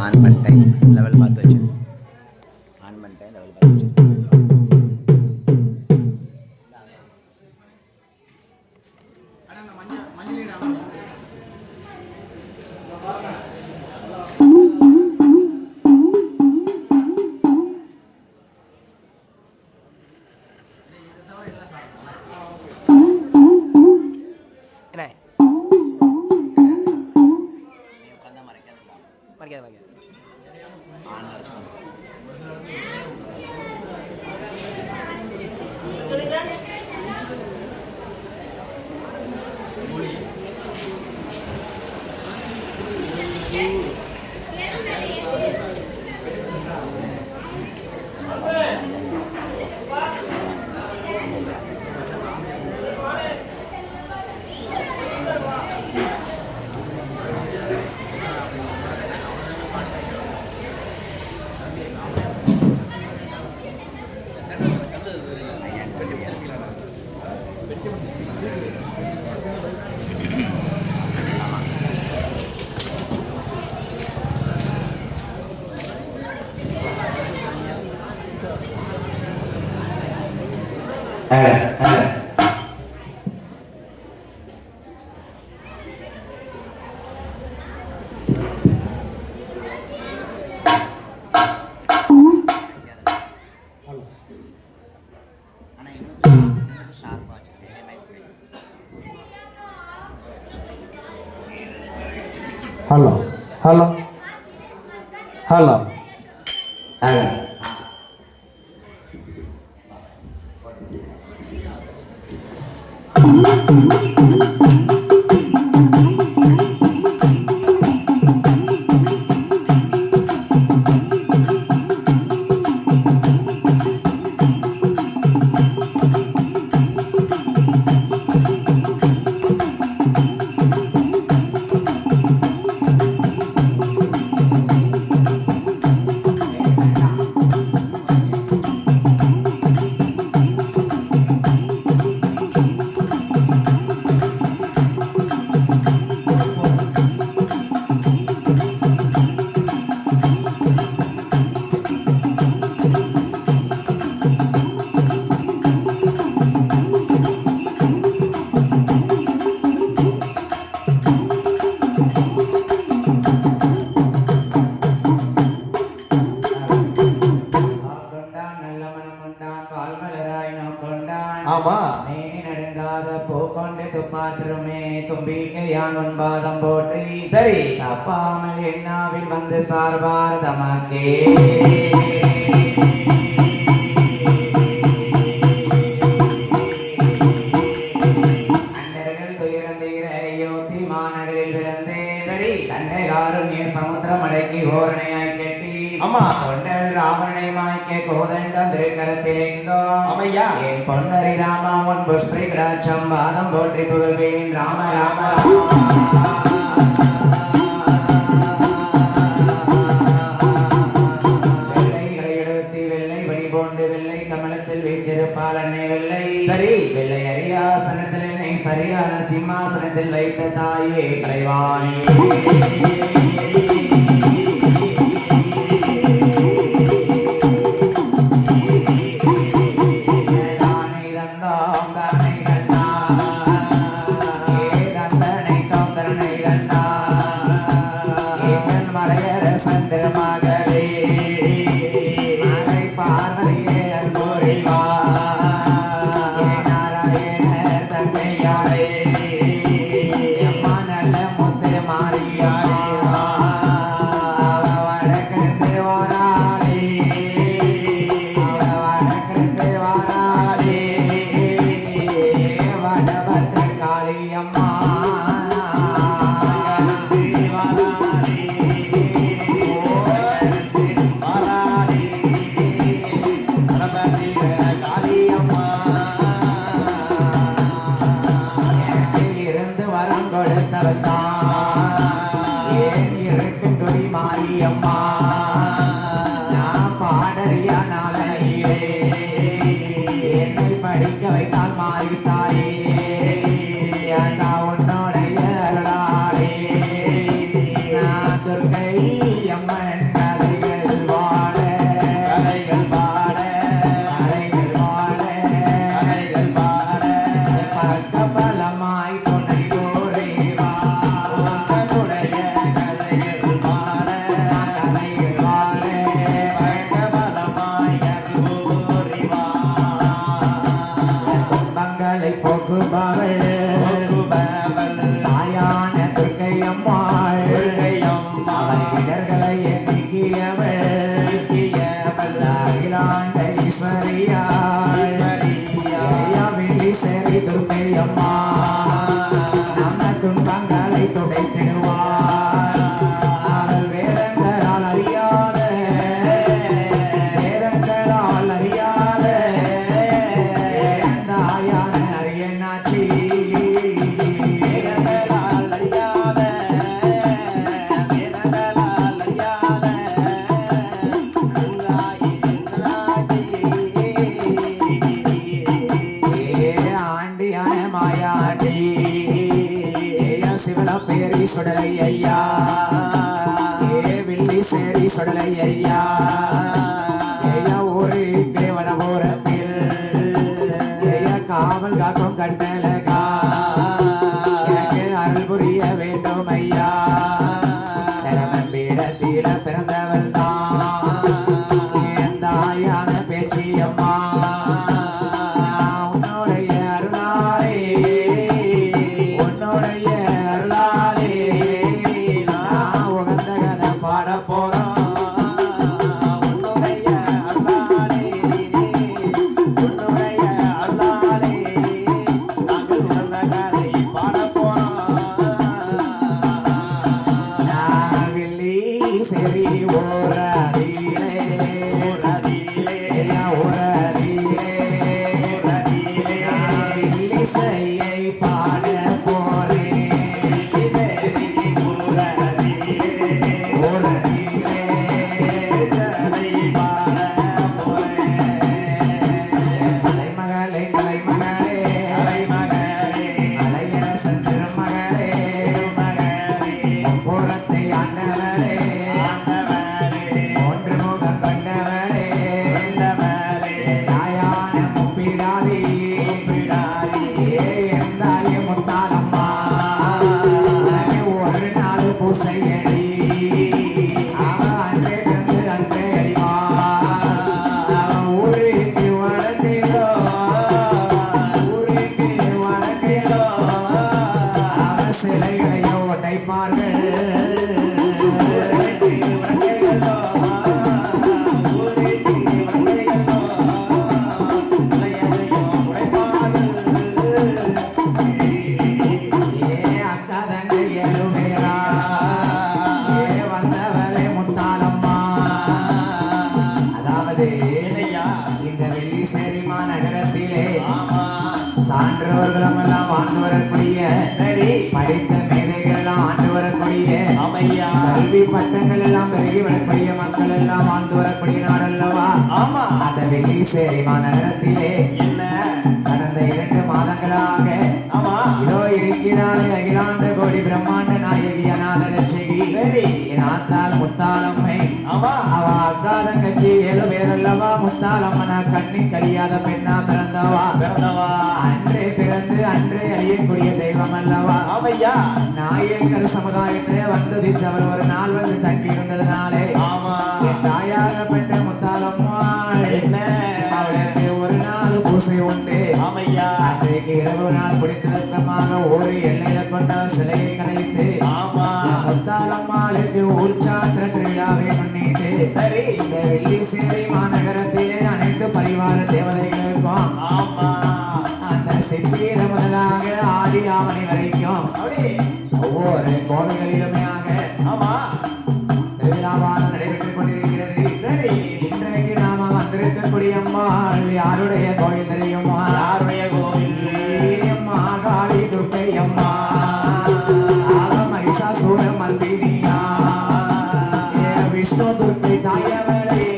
On பண்ணிட்டேன், level பார்த்து வச்சு ஆன் பண்ணிட்டேன், லெவல் பார்த்து வச்சு Halo, halo, halo. மேனி நடுங்காத பூக்கொண்டு துப்பாத்திரமேனி தும்பிக்கை யான் உன்பாதம் போற்றி சரி தப்பாமல் எண்ணாவில் வந்து சார்பார் தமக்கே அண்டர்கள் துயரந்தீர அயோத்தி மாநகரில் பிறந்தே சரி தண்டைகாரும் நீர் சமுத்திரம் அடக்கி ஓரணையாய் கெட்டி அம்மா கொண்டல் ராவணனை மாய்க்க கோதண்டம் திருக்கரத்திலேந்தோ அம்மையா என் பொன்னரி ராமா உன் புஷ்பரி கடாட்சம் பாதம் போற்றி புகழ்வேன் ராம ராம ராமா வெள்ளைகளை எடுத்தி வெள்ளை வடி போண்டு வெள்ளை கமலத்தில் வீற்றிருப்பாள் அன்னை வெள்ளை சரி வெள்ளை அரியாசனத்தில் என்னை சரியான சிம்மாசனத்தில் வைத்த தாயே கலைவாணி Yamma ஐயா ஏ வில்லி சேரி சுடலை ஐயா ஐயா ஊருக்கு வடபுறத்தில் ஐயா காவல் காக்கும் கட்டழகா எனக்கு அருள் புரிய வேண்டும் ஐயா சரமன் பீடத்தில பிறந்தவள் தான் என் தாயான பேச்சியம்மா நான் உன்னுடைய அருளாலே உன்னுடைய அருளாலே நான் உகந்த கதை பாட போறோம் உன்னுடைய அருளாலே உன்னுடைய அருளாலே நாங்கள் உகந்த கதை பாட போறோம் நான் வில்லி சரி ஓரதிலே ஐயா ஓரதிலே நான் வில்லி செய்யை பாட போறேன் ஓரதிலே கலைமகளே மலையரசன் திருமகளே புறத்தை ஆண்டவளே மூன்று முகம் கொண்டவளே தாயான முப்பிடாதி எந்தாய முத்தாளம்மா உனக்கு ஒரு நாள் பூசையடி அவ அன்றே பிறந்து அன்றே அடிவா அவ ஊருக்கு வடக்கிலோ அவ சிலைகளையோ உடைப்பார்கள் இந்த வெள்ளிசேரி மாநகரத்திலே சான்றோர்களும் எல்லாம் ஆண்டு வரக்கூடிய படித்த மேதைகள் எல்லாம் ஆண்டு வரக்கூடிய கல்வி பட்டங்கள் எல்லாம் பெருகி வரக்கூடிய மக்கள் எல்லாம் ஆண்டு வரக்கூடிய நாடல்லவா அந்த வெள்ளிசேரி மாநகரத்திலே கடந்த 2 மாதங்களாக இதோ இருக்கிறாளே அகிலாண்ட கோடி பிரம்மாண்ட நாயகி அநாத ரட்சகி என் ஆத்தாள் முத்தாளம்மை அவ அக்கா தங்கச்சி 7 பேரல்லவா முத்தாளம்மனா கண்ணி கழியாத பெண்ணா பிறந்தவா அன்றே பிறந்து அன்றே அழியக்கூடிய தெய்வம் அல்லவா நாயக்கர் சமுதாயத்திலே வந்ததித்தவர் ஒரு நாள் வந்து தங்கி இருந்ததுனாலே என் தாயாகப்பட்ட முத்தாளம்மாள் அவளுக்கு ஒரு நாள் பூசை உண்டு அன்றைக்கு இரவு நாள் பிடித்ததற்கமாக ஒரு எல்லையில கொண்ட சிலையை கரைத்து முத்தாளம்மாளுக்கு உற்சாத்திர திருவிழாவை முன்னிட்டு இந்த வெள்ளிசேரி மாநகரத்திலே அனைத்து பரிவார தேவதைகளுக்கும் அந்த சித்திர முதலாக ஆடி ஆவணி வரைக்கும் ஒவ்வொரு கோவில்களிலுமையாக திருவிழாவான நடைபெற்றுக் கொண்டிருக்கிறது. இன்றைக்கு நாம வந்திருக்கக்கூடிய அம்மாள் யாருடைய கோவில் தெரியுமா? மாகாளி துர்க்கை அம்மா மகிஷாசூர மர்தினியா விஷ்ணு துர்க்கை தாயவளே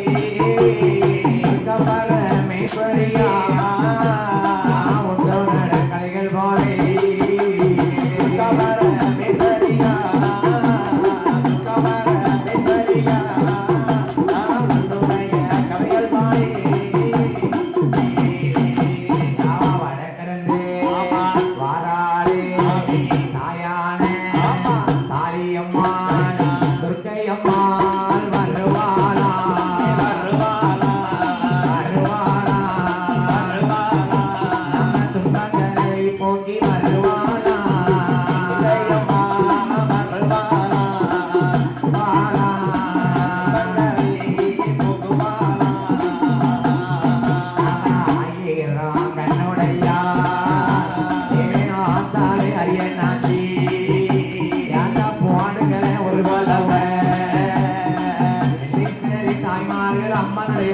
பரமேஸ்வரியா உத்தவனோட கலைகள் போலே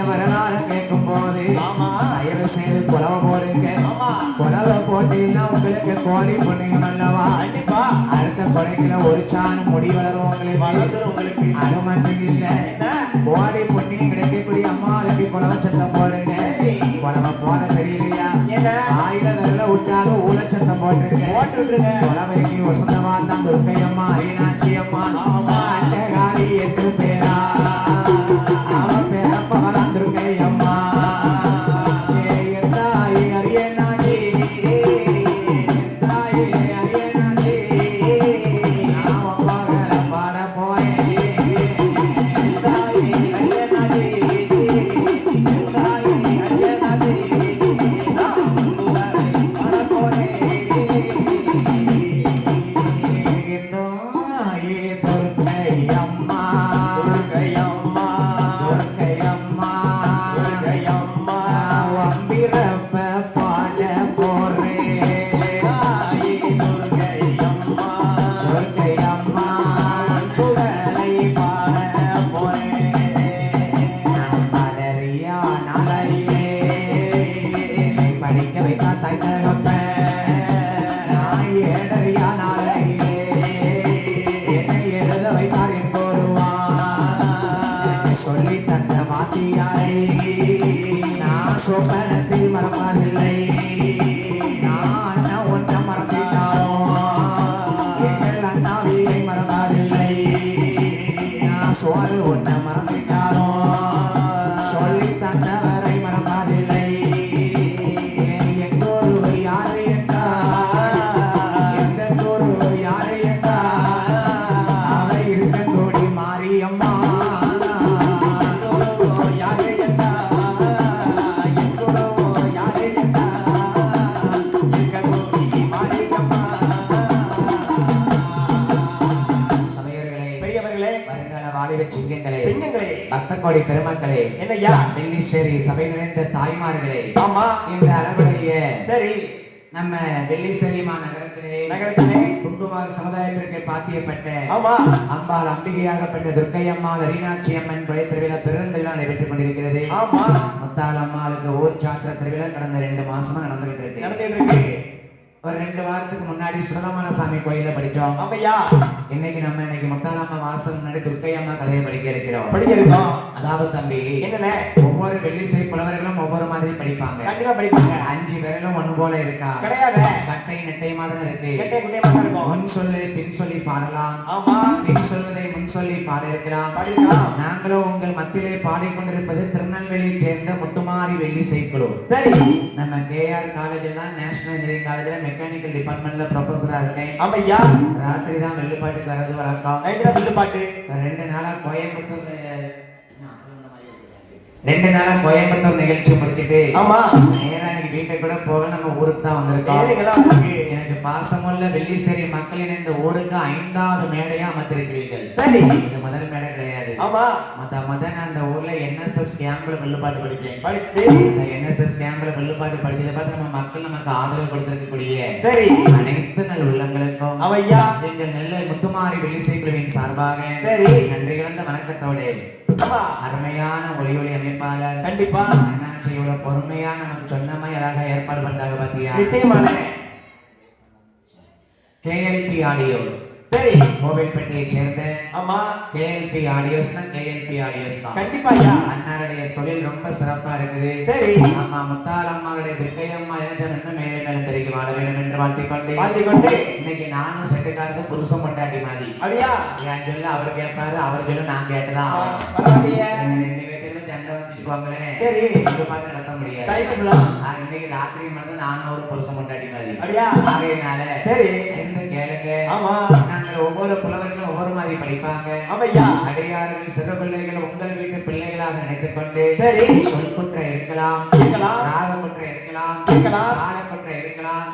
வரலாறு கேட்கும் போது தயவு செய்து குலவை போடுங்க. குலவை போட்டீங்கன்னா உங்களுக்கு கோடி புண்ணியம் அல்லவா? அடுத்த கொலைக்குள்ள ஒரு சாணம் முடி வளரும் உங்களுக்கு. அது மட்டும் இல்ல, கோடி புண்ணியம் கிடைக்கக்கூடிய அம்மாளுக்கு குலவை சத்தம் போடுங்க. குலவை போட தெரியலையா? ஆயில விரல விட்டாலும் ஊழச்சத்தம் போட்டிருக்க குலவைக்கு வசந்தமா தான் துர்க்கை அம்மா மீனாட்சி அம்மா காளி 8 பேரா அவன் பேரப்பதான் துர்க்கை அம்மா எந்தாயி அரியனாச்சி எந்தாயி அரியனாச்சி நான் ஒப்பாகளை பாட போறேன் எந்தாயி அரியனாச்சி எந்தாயி அரியனாச்சி சொல்லி தந்த வாத்தியாரே நான் சொப்பனத்தில் மறப்பதில்லை நான் அண்ணன் ஒன்றை மறந்துட்டாலும் எங்கள் அண்ணாவியை மறப்பதில்லை நான் சோறு ஒன்றை மறந்துட்டாலும் சொல்லி தந்தவரை மறப்பதில்லை எங்கொரு யாரு என்றார் எந்த ஒரு யாரு என்றார் அவை இருக்கங்கோடி மாரியம்மா பக்தகோடி பெருமக்களே என்னையா வெள்ளிசேரி சபை நிறைந்த தாய்மார்களே ஆமா இந்த அளவுடைய சரி நம்ம வெள்ளிசேரி நகரத்திலே குங்குமார் சமுதாயத்திற்கு பாத்தியப்பட்ட ஆமா அம்பாள் அம்பிகையாகப்பட்ட துர்க்கை அம்மாள் அரிநாச்சி அம்மன் பழைய திருவிழா பெருந்திருவிழா நடைபெற்றுக் கொண்டிருக்கிறது ஆமா முத்தாள் அம்மாளுக்கு ஊர் சாத்திர திருவிழா கடந்த 2 மாசமா நடந்துகிட்டு இருக்கு ஒரு 2 வாரத்துக்கு முன்னாடி சுடலமான சாமி கோயில படிச்சோம் ஆமையா இன்னைக்கு முத்தாலம்மா வாசல் முன்னாடி துர்க்கை அம்மா கதையை படிக்க இருக்கோம் அதாவது தம்பி என்னென்ன ஒவ்வொரு வெள்ளிசை புலவர்களும் ஒவ்வொரு மாதிரி படிப்பாங்க கண்டிப்பா படிப்பாங்க 5 பேரும் ஒண்ணு போல இருக்கா கிடையாது கட்டை நெட்டை மாதிரி இருக்கு கட்டை குட்டை மாதிரி இருக்கும் முன் சொல்லி பின் சொல்லி பாடலாம் ஆமா பின் சொல்வதை முன் சொல்லி பாட இருக்கலாம் நாங்களும் உங்கள் மத்தியிலே பாடிக்கொண்டிருப்பது திருநெல்வேலியை சேர்ந்த முத்துமாரி வெள்ளிசை குழு சரி நம்ம கேஆர் காலேஜில் தான் நேஷனல் இன்ஜினியரிங் காலேஜில் மெக்கானிக்கல் டிபார்ட்மெண்ட்ல ப்ரொஃபஸரா இருக்கேன் ஆமையா ராத்திரி தான் வெள்ளுப்பாட்டுக்கு வரது வழக்கம் நைட்டு தான் வெள்ளுப்பாட்டு 2 நாளா கோயம்புத்தூர் 2 நாளா கோயம்புத்தூர் நிகழ்ச்சி முடிச்சிட்டு ஆமா நேரா இன்னைக்கு வீட்டை கூட போக நம்ம ஊருக்கு தான் வந்திருக்கோம் எனக்கு பாசமுள்ள வெள்ளிசேரி மக்களின் இந்த ஊருக்கு 5வது மேடையா அமர்ந்திருக்கிறீர்கள் சரி இது முதல் மேடை கிடையாது ஆமா மொத நான் அந்த ஊர்ல என்எஸ்எஸ் கேம்ப்ல வெள்ளுப்பாட்டு படிச்சேன் அந்த என்எஸ்எஸ் கேம்ப்ல வெள்ளுப்பாட்டு படிச்சதை பார்த்து நம்ம மக்கள் நமக்கு ஆதரவு கொடுத்திருக்கக்கூடிய சரி அனைத்து நல் உள்ளங்களுக்கும் அவையா எங்கள் நெல்லை முத்துமாரி வெள்ளிசை குழுவின் சார்பாக சரி நன்றி கலந்த வணக்கத்தோடு அருமையான ஒளி அமைப்பாளர் கண்டிப்பா அண்ணாச்சி இவ்வளவு பொறுமையா நமக்கு சொன்ன மாதிரி அழகா ஏற்பாடு பண்ணாங்க பாத்தியா நிச்சயமான கேஎல்பி ஆடியோ சரி கோவில்பட்டியை சேர்ந்த ஆமா கேஎல்பி ஆடியோஸ் தான் கண்டிப்பா அண்ணாருடைய தொழில் ரொம்ப சிறப்பா இருக்குது சரி ஆமா முத்தாள் அம்மாவுடைய துர்க்கை அம்மா என்ன மேலே மேலும் பெருகி வாழ வேண்டும் என்று வாழ்த்திக்கொண்டு இன்னைக்கு நானும் செட்டுக்காரது புருஷன் பொண்டாட்டி மாதிரி அப்படியா என் சொல்ல அவர் கேட்பாரு அவர் சொல்ல நான் கேட்டுதான் பரவாயில்லையே 2 பேருக்கும் சண்டை வச்சுக்குவாங்களே சரி பாட்டு நடத்த முடியாது இன்னைக்கு ராத்திரி மட்டும் நானும் ஒரு புருஷன் பொண்டாட்டி மாதிரி அப்படியா ஆகையினால சரி கேளுங்க ஆமா நாங்கள் ஒவ்வொரு புலவர்களும் ஒவ்வொரு மாதிரி படிப்பாங்க ஆமையா அடியார்கள் சிறு பிள்ளைகள் உங்கள் வீட்டு பிள்ளைகளாக நினைத்துக் கொண்டு சரி சொல் குற்ற இருக்கலாம் ராக குற்ற இருக்கலாம் கால குற்ற இருக்கலாம்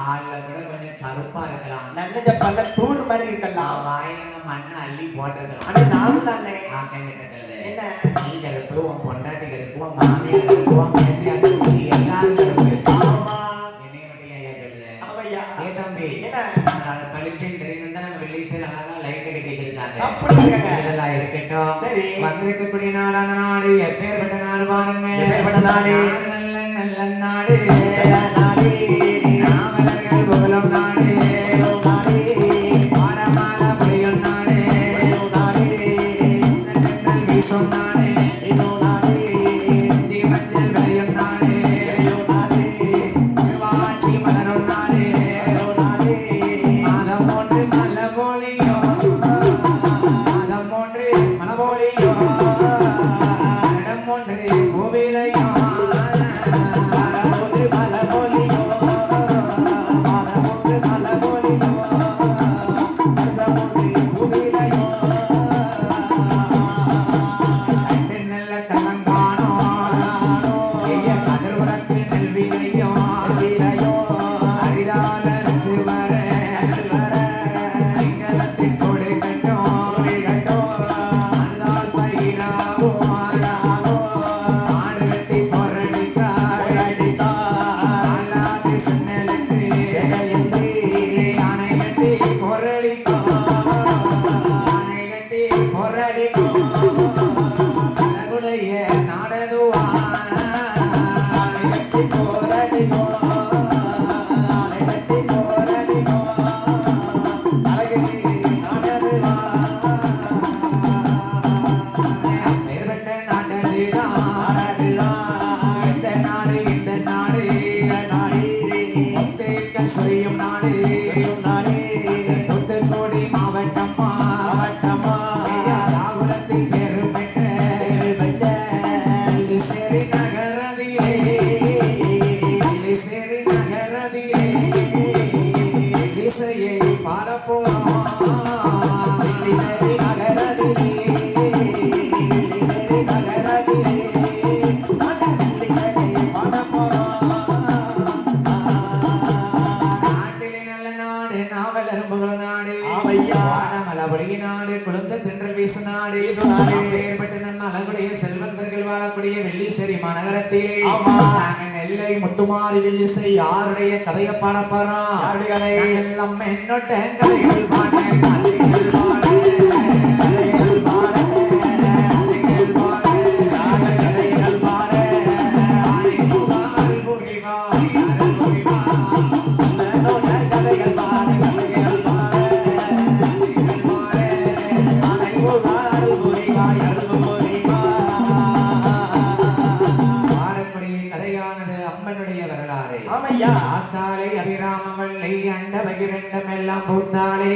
ஆள்ல கூட கொஞ்சம் கருப்பா இருக்கலாம் நன்னஜ பண்ண தூள் மாதிரி இருக்கலாம் வாயில மண்ணு அள்ளி போட்டிருக்கலாம் ஆனா நானும் தானே என்ன நீ கருப்பு உன் பொண்டாட்டி கருப்பு உன் மாமியார் கருப்பு உன் பேத்தியா கருப்பு எல்லாரும் கருப்பு இதெல்லாம் இருக்கட்டும் வந்திருக்கக்கூடிய நாடான நாடு எப்பேற்பட்ட நாடு பாருங்க நல்ல நல்ல நாடு நாவலர்கள் புகழும் நாடு மாடமால புலியும் நாடு வீசும் நாடு மஞ்சள் விளையும் நாடு திருவாச்சி மலரும் நாடு அழகுடைய நாடதுவா மேற்பட்ட நாடதுதான் எந்த நாடு இந்த நாடு முத்தேக்கள் சுரியும் நாடு தூத்துக்குடி மாவட்டம்மா ராகுலத்தில் பேரு பெற்ற வெள்ளிசேரி நகரதிலே வெள்ளிசேரி நகரதிலே வெள்ளிசையை பாடப்போறோம் நாட்டிலே நல்ல நாடு நாவல் அரும்புகள நாடு வானமலபொழிய நாடு குழந்தை தென்றல் வீசு நாடு பெயர்பட்ட நம்ம அழகுடைய செல்வந்தர்கள் வாழக்கூடிய வெள்ளிசேரி மாநகரத்திலே நாங்க நெல்லை முத்துமாரி வெள்ளிசை யாருடைய கதையை பாட போறோம் நாங்கள் நம்ம என்னோட கதைகள் பாட கதைகள் பாட கதைகள் பாட கதைகள் பாட கதைகள் பாட ஆனை புகார் புரிவா யார் புரிவா கதைகள் பாட கதைகள் பாட கதைகள் பாட ஆனை புகார் புரிவா யார் புரிவா பாடக்கூடிய கதையானது அம்மனுடைய வரலாறு ஆத்தாளை அபிராமவள்ளை அண்ட பகிரண்டம் எல்லாம் பூத்தாளே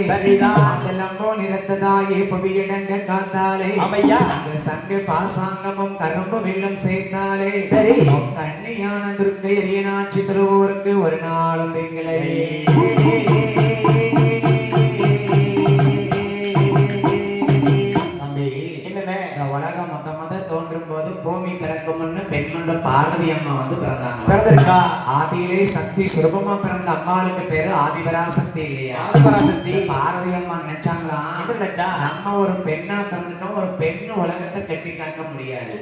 அதெல்லம்போ நிறத்ததாயே புவியிடங்க காத்தாளே அந்த சங்கு பாசாங்கமும் கரும்பு வெள்ளம் சேர்த்தாளே கண்ணியான துர்க்கை எரியனாட்சி திருவூருக்கு ஒரு நாளும் திங்களை தம்பி இந்த உலகம் மொத்த தோன்றும் போது பூமி பிறக்கும் முன்னு பெண்மண்ட பார்வதி அம்மா வந்து பிறந்தாங்க ஆதியிலே சக்தி சுரூபமா பிறந்த அம்மாளுக்கு பேரு ஆதிபராசக்தி இல்லையா பார்வதி அம்மா நினைச்சாங்களா நம்ம ஒரு பெண்ணா பிறந்துட்டோம் ஒரு பெண் உலகத்தை கட்டி காக்க முடியாது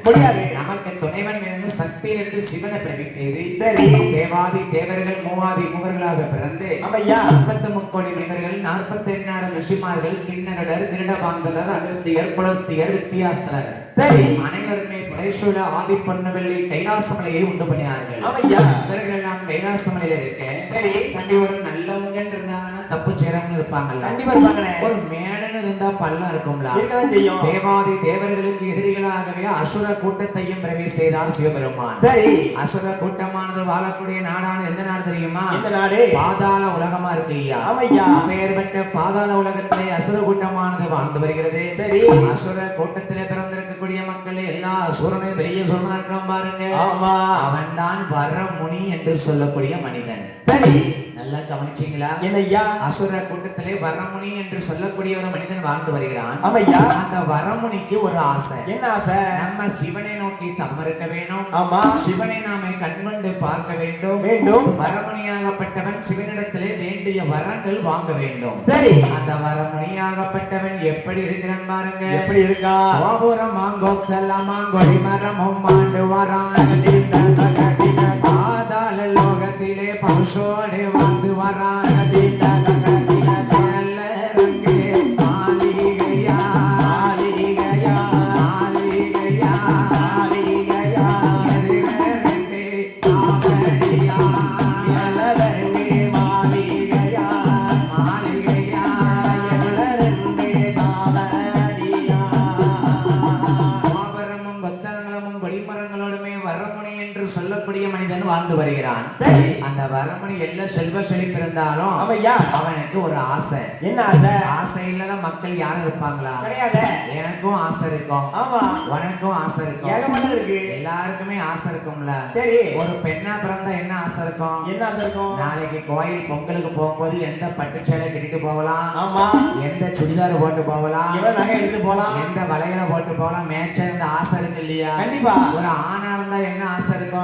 நமக்கு துணைவன் வேணும்னு சக்தி என்று சிவனை பிரவி செய்து தேவாதி தேவர்கள் மூவாதி மூவர்களாக பிறந்து 53 மனிதர்கள் 48,000 ரிஷிமார்கள் கிண்ணறர் திருடபாங்கதர் அகஸ்தியர் புலஸ்தியர் வித்தியாஸ்தலர் அனைவருமே படைசூழ ஆதி பொன்னவெள்ளி கைலாசமலையை உண்டு பண்ணினார்கள் இவர்கள் எல்லாம் கைலாசமலையில இருக்க ஒரு நல்லவங்க இருந்தாங்கன்னா தப்பு செய்யறவங்க இருப்பாங்கல்ல ஒரு மேடன் இருந்தா பள்ளம் இருக்கும்ல தேவாதி தேவர்களுக்கு எதிரிகளாகவே அசுர கூட்டத்தையும் பிரவி செய்தார் சிவபெருமான் அசுர கூட்டமானது வாழக்கூடிய நாடானது எந்த நாடு தெரியுமா பாதாள உலகமா இருக்கு அப்பேற்பட்ட பாதாள உலகத்திலே அசுர கூட்டமானது வாழ்ந்து வருகிறது அசுர கூட்டத்திலே பிறந்திருக்கக்கூடிய மக்கள் எல்லா அசுரனை பெரிய சொன்னா இருக்கான் பாருங்க அவன் தான் வரமுனி என்று சொல்லக்கூடிய மனிதன் நல்லா கவனிச்சீங்களா அசுர கூட்டத்திலே வரமுனி என்று சொல்லக்கூடிய ஒரு மனிதன் வாழ்ந்து வருகிறான் அந்த வரமுனிக்கு ஒரு ஆசை என்ன ஆசை நம்ம சிவனை நோக்கி தம் இருக்க வேணும் சிவனை நாம கண்கொண்டு பார்க்க வேண்டும் வரமுனியாகப்பட்டவன் சிவனிடத்திலே வேண்டிய வரங்கள் வாங்க வேண்டும் அந்த வரமுனியாகப்பட்டவன் எப்படி இருக்கிறான் பாருங்க எப்படி இருக்கா கோபுரம் மாங்கோத்தெல்லாம் மாங்கொடி மரமும் மாண்டு வரான் பாதாள லோகத்திலே பசுவோடு வாழ்ந்து வரான் சொல்லக்கூடிய மனிதன் வாழ்ந்து வருகிறான் அந்த வரமணி எல்லா செல்வ செழிப்பு இருந்தாலும் அவனுக்கு ஒரு ஆசை என்ன ஆசை ஆசை இல்லாத மக்கள் யாரும் இருப்பாங்களா எனக்கும் ஆசை இருக்கும் உனக்கும் ஆசை இருக்கும் எல்லாருக்குமே ஆசை இருக்கும்ல ஒரு பெண்ணா பிறந்தா என்ன ஆசை இருக்கும் நாளைக்கு கோயில் பொங்கலுக்கு போகும்போது எந்த பட்டு சேலை கட்டிட்டு போகலாம் எந்த சுடிதார் போட்டு போகலாம் எந்த வளையல போட்டு போகலாம் மேட்சா இருந்த ஆசை இருக்கு இல்லையா ஒரு ஆணா இருந்தா என்ன ஆசை இருக்கும்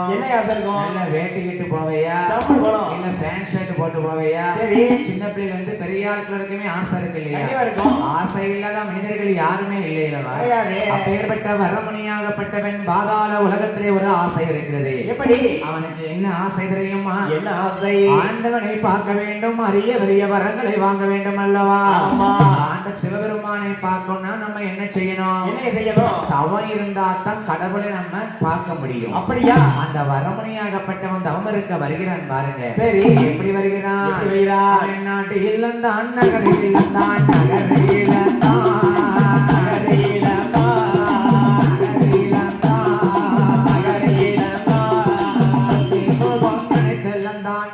நல்ல வேட்டி கட்டு போவையா சம்பு போனோம் இல்ல ஃபேன் ஷர்ட் போட்டு போவையா சரி சின்ன பிள்ளைல இருந்து பெரிய ஆட்கள் வரைக்குமே ஆசை இருக்கு இல்லையா கண்டிப்பா இருக்கும் ஆசை இல்லாத மனிதர்கள் யாருமே இல்லை இல்லவா கிடையாது அப்பேற்பட்ட வரமணியாகப்பட்டவன் பாதாள உலகத்திலே ஒரு ஆசை இருக்கிறது எப்படி அவனுக்கு என்ன ஆசை தெரியுமா என்ன ஆசை ஆண்டவனை பார்க்க வேண்டும் அரிய பெரிய வரங்களை வாங்க வேண்டும் அல்லவா ஆமா ஆண்ட சிவபெருமானை பார்க்கணும்னா நம்ம என்ன செய்யணும் என்ன செய்யணும் தவம் இருந்தா தான் கடவுளை நம்ம பார்க்க முடியும் அப்படியா அந்த வரமணியாகப்பட்டவன் தவம் இருக்க வருகிறான் பாருங்க சரி எப்படி வருகிறான் எப்படி வருகிறான்? அவன் நாட்டு இல்லந்தான் நகர் இல்லந்தான் நகர் இல்லந்தான் சுத்தி சோபம் நினைத்தெல்லந்தான்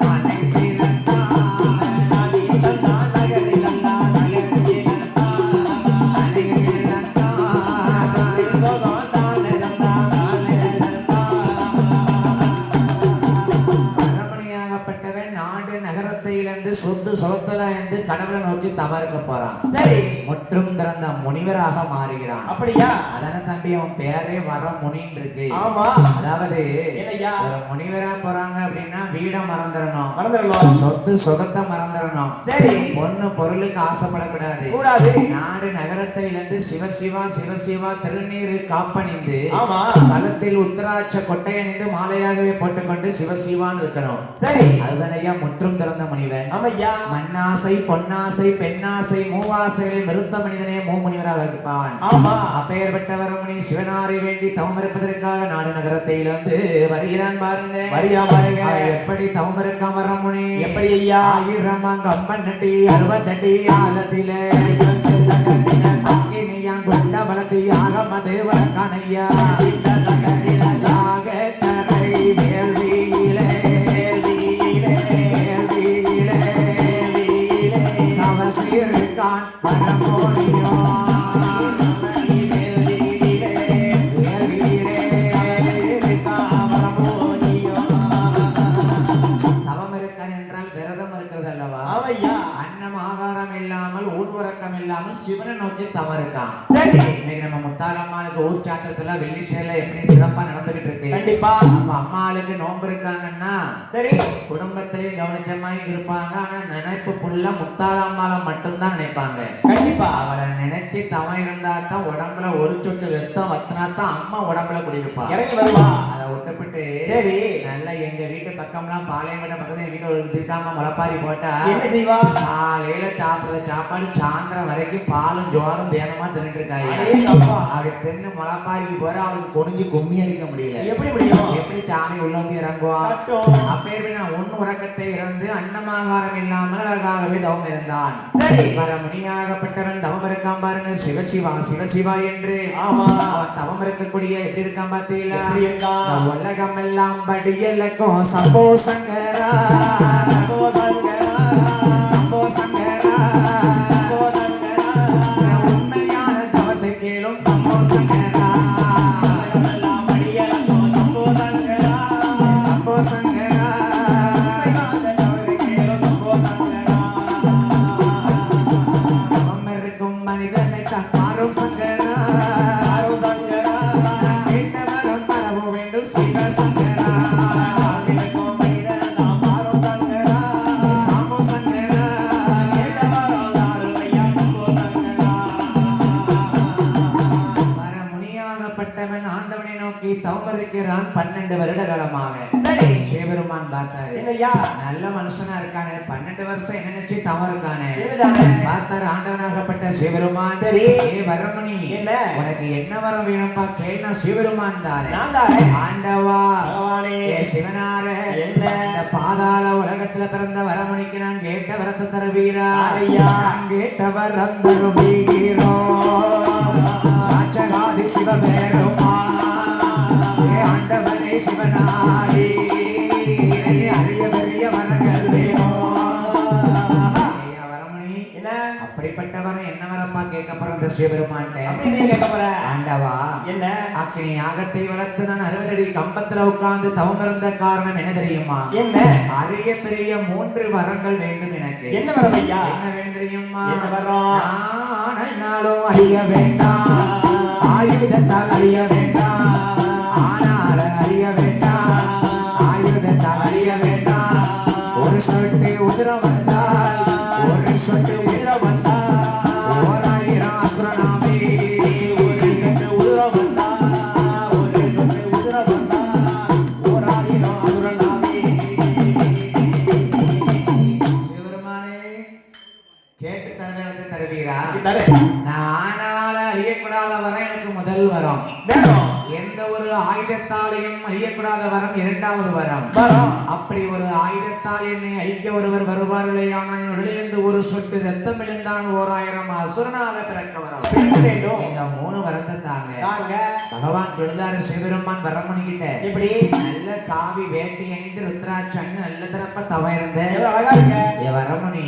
சொத்து சொத்தல என்று கடவுளை நோக்கி தவறுக்க போறான் சரி முற்றும் திறந்த முனிவராக மாறுகிறான் அப்படியா அதான தம்பி அவன் பேரே வர முனின்னு இருக்கு ஆமா அதாவது என்னய்யா ஒரு முனிவரா போறாங்க அப்படின்னா வீட மறந்துடணும் சொத்து சுகத்தை மறந்துடணும் சரி பொண்ணு பொருளுக்கு ஆசைப்படக்கூடாது கூடாது நாடு நகரத்திலிருந்து சிவசிவா சிவசிவா திருநீரு காப்பணிந்து ஆமா கழுத்தில் உத்தராட்ச கொட்டை அணிந்து மாலையாகவே போட்டுக்கொண்டு சிவசிவான்னு இருக்கணும் சரி அதுதானையா முற்றும் திறந்த முனிவன் ஆமையா மண்ணாசை பொன்னாசை பெண்ணாசை மூவாசைகளை வெறுத்த மனிதனே மூமுனிவராக இருப்பான் ஆமா அப்பேற்பட்ட வரமுனி சிவனாரை வேண்டி தவம் இருப்பதற்காக நாடு நகரத்திலிருந்து வருகிறான் பாருங்க வரியா பாருங்க அவன் எப்படி தவம் இருக்கான் வரமுனி எப்படி ஐயா 1000 கம்பன்னட்டி 60 ஆலத்தில அக்கினியான் கொண்ட பலத்தி ஆகமது வழக்கானையா யாக கரை வேள்வியிலே தவசீர்கான் வரமோனியோ சிவனை நோக்கி தவறுதான் சரி இன்னைக்கு நம்ம முத்தாலம்மாளுக்கு ஊர் சாத்திரத்துல வெள்ளிச்சேரில எப்படி சிறப்பா நடந்துகிட்டு இருக்கு கண்டிப்பா நம்ம அம்மாளுக்கு நோன்பு இருக்காங்கன்னா சரி குடும்பத்திலேயும் கவனிச்சமாய் இருப்பாங்க ஆனா நினைப்பு புள்ள முத்தாலம்மாள மட்டும்தான் நினைப்பாங்க கண்டிப்பா அவளை நினைச்சு தவம் இருந்தா தான் உடம்புல ஒரு சொட்டு ரத்தம் வத்தினா தான் அம்மா உடம்புல குடியிருப்பா இறங்கி வருவா அதை விட்டுப்பட்டு சரி நல்லா எங்க வீட்டு பக்கம்லாம் பாளையங்கோட்டை பக்கத்துல எங்க வீட்டு ஒரு திருக்காம முளைப்பாரி போட்டா என்ன செய்வா காலையில சாப்பிடுற சாப்பாடு சாயந்தரம் வரைக்கும் பாலும் ஜோரம் தியானமா தின்னுட்டு இருக்காங்க அப்படி தின்னு முளைப்பாரிக்கு போற அவளுக்கு கொஞ்சம் கும்மி அடிக்க முடியல எப்படி முடியும் எப்படி சாமி உள்ள வந்து இறங்குவோம் அப்பேற்படி நான் ஒன்னு உறக்கத்தை இறந்து அன்னமாகாரம் இல்லாமல் அழகாகவே தவம் இருந்தான் சரி வர முனியாகப்பட்டவன் தவம் இருக்கான் பாருங்க சிவசிவா சிவசிவா என்று ஆமா அவன் தவம் இருக்கக்கூடிய எப்படி இருக்கான் பாத்தீங்களா எப்படி இருக்கான்? இந்த உலகம் எல்லாம் படியலக்கும் சம்போ சங்கரா சம்போ சங்கரா உண்மையான தவத்தை கேளும் சம்போ சங்கரா சம்போ சங்கரா தவம் இருக்கும் மனிதனை தக்காரும் சங்கரா கேட்டவரம் பரவ வேண்டும் சிவ சங்கரா சம்போ சங்கரா முனியாகப்பட்டவன் ஆண்டவனை நோக்கி தவம் இருக்கிறான் 12 வருட காலமாக சரி சிவபெருமான் பார்த்தாரு என்னய்யா நல்ல மனுஷனா இருக்கானே 12 வருஷம் என்ன நினைச்சு தவம் இருக்கானே என்னதானே பார்த்தாரு ஆண்டவனாகப்பட்ட சிவபெருமான் சரி ஏ வரமணி என்ன உனக்கு என்ன வரம் வேணும்பா கேள் நான் சிவபெருமான் தானே நான் தானே ஆண்டவா பகவானே ஏ சிவனாரே என்ன இந்த பாதாள உலகத்துல பிறந்த வரமணிக்கு நான் கேட்ட வரத்தை தருவீரா ஐயா. நான் கேட்ட வரம் தருவீரோ சாட்சகாதி சிவபெருமா ஏ ஆண்டவனே சிவனாரி அரிய பெரிய வரங்கள் வேணும் ஐயா வரமணி என்ன அப்படிப்பட்ட வரம் என்ன வரப்பா கேட்க போற இந்த சிவபெருமான்ட்ட அப்படி நீ கேட்க போற ஆண்டவா என்ன அக்கினி யாகத்தை வளர்த்து நான் 60 அடி கம்பத்துல உட்கார்ந்து தவம் இருந்த காரணம் என்ன தெரியுமா என்ன அரிய பெரிய 3 வரங்கள் வேண்டும் எனக்கு என்ன வரம் ஐயா என்ன வேண்டும் தெரியுமா என்ன வரம் ஆனாலும் அழிய வேண்டாம் ஆயுதத்தால் அழிய வேண்டாம் ஆனால் அழிய வேண்டாம் ஆயுதத்தால் சொட்டு உதிரம் வந்தால் ஒரு சொட்டு உதிரம் வந்தா ஓராயிரம் அசுரனாமே ஒரு சொட்டு உதிரம் வந்தா ஒரு சொட்டு உதிரம் வந்தா ஓராயிரம் அசுரனாமே. சிவபெருமானே கேட்டு தருவேன் தருவீரா? தரே. நான் ஆனால அழியக்கூடாத வரம் எனக்கு முதல் வரம். வேணும். எந்த ஒரு ஆயுதத்தாலையும் அழியக்கூடாத வரம் இரண்டாவது வரம். வரம். அப்படி ஒரு ஆயுதத்தால் என்னை அழிக்க ஒருவர் வருவார்களே, ஆனால் என் உடலிலிருந்து ஒரு சொட்டு ரத்தம் விழுந்தான் ஓராயிரம் அசுரனாக பிறக்க வரம் பிறக்க வேண்டும். இந்த 3 வரத்தை தாங்க. தாங்க. பகவான் தொழுதாரு சிவபெருமான் வரமணிக்கிட்ட எப்படி? நல்ல காவி வேட்டி அணிந்து ருத்ராட்சி அணிந்து நல்ல திறப்ப தவ இருந்தேன். எவ்வளவு அழகா இருக்க. ஏ வரமணி,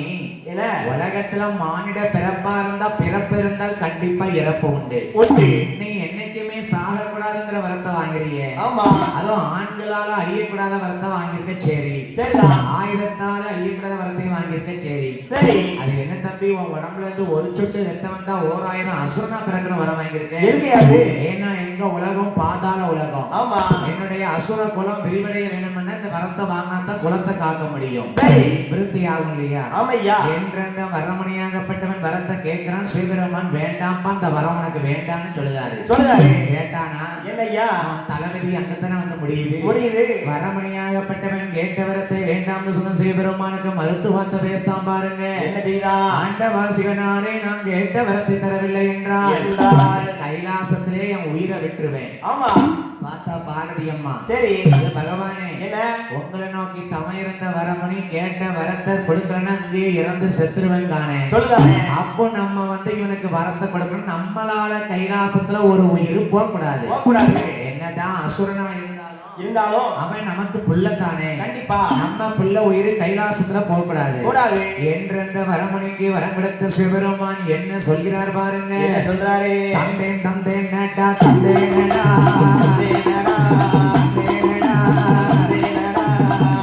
என்ன? உலகத்துல மானிட பிறப்பா இருந்தா பிறப்பு இருந்தால் கண்டிப்பா இறப்பு உண்டு. ஒன்று. நீ என்னைக்குமே சாகக்கூடாதுங்கிற வரத்தை வாங்குறியே. ஆமா. அதுவும் ஆண்களால அழியக்கூடாத வரத்தை வாங்கியிருக்க சரி. சரிதான். ஆயுதத்தால அழியக்கூடாத வரத்தை வாங்கியிருக்க சரி. சரி. அது என்ன தம்பி, உன் உடம்புல இருந்து ஒரு சொட்டு ரத்தம் வந்தா ஓராயிரம் அசுரனா பிறக்கிற வரம் வாங்கியிருக்கேன். எதுக்கையாது? ஏன்னா எங்க உலகம் பாதாள உலகம். ஆமா. என்னுடைய அசுர குலம் விரிவடைய வேணும்னா இந்த வரத்தை வாங்கினா தான் குலத்தை காக்க முடியும். சரி. விருத்தி ஆகும் இல்லையா? ஆமையா. என்ற அந்த வரமணியாகப்பட்டவன் வரத்தை கேட்கிறான். சிவபெருமான் வேண்டாம்பா, அந்த வரம் உனக்கு வேண்டாம்னு சொல்லுதாரு. சொல்லுதாரு. கேட்டானா? என்னய்யா? அவன் தளபதி அங்கத்தானே வந்து முடியுது. முடியுது. வரமணியாகப்பட்டவன் கேட்ட வரத்தை வேண்டாம்னு சொன்ன சிவபெருமானுக்கு மருத்துவத்தை பேசாம பாருங்க. என்ன செய்தா? ஆண்டவா சிவனாரே, நான் கேட்ட வரத்தை தரவில்லை என்றால் கைலாசத்திலே என் உயிரை விட்டுருவேன். ஆமா. பார்த்தா பார்வதி அம்மா, சரி பகவானே, என்ன? உங்களை நோக்கி தவம் இருந்த வரமணி கேட்ட வரத்தை கொடுக்கலன்னா அங்கேயே இறந்து செத்துருவேன் தானே. சொல்லுதானே. அப்போ நம்ம வந்து இவனுக்கு வரத்தை கொடுக்கணும். நம்மளால கைலாசத்துல ஒரு உயிர் போக கூடாது. போகக்கூடாது. என்னதான் அசுரனா இருந்தாலும் அவன் நமக்கு புள்ளத்தானே. கண்டிப்பா நம்ம புள்ள உயிர் கைலாசத்துல போக கூடாது. கூடாது என்ற அந்த வரமணிக்கு வரம் கொடுத்த சிவபெருமான் என்ன சொல்கிறார் பாருங்க. என்ன சொல்றாரு? தந்தேன் தந்தேன் நட்டா தந்தேன் நடா தேனடா தந்தேனடா தேனடா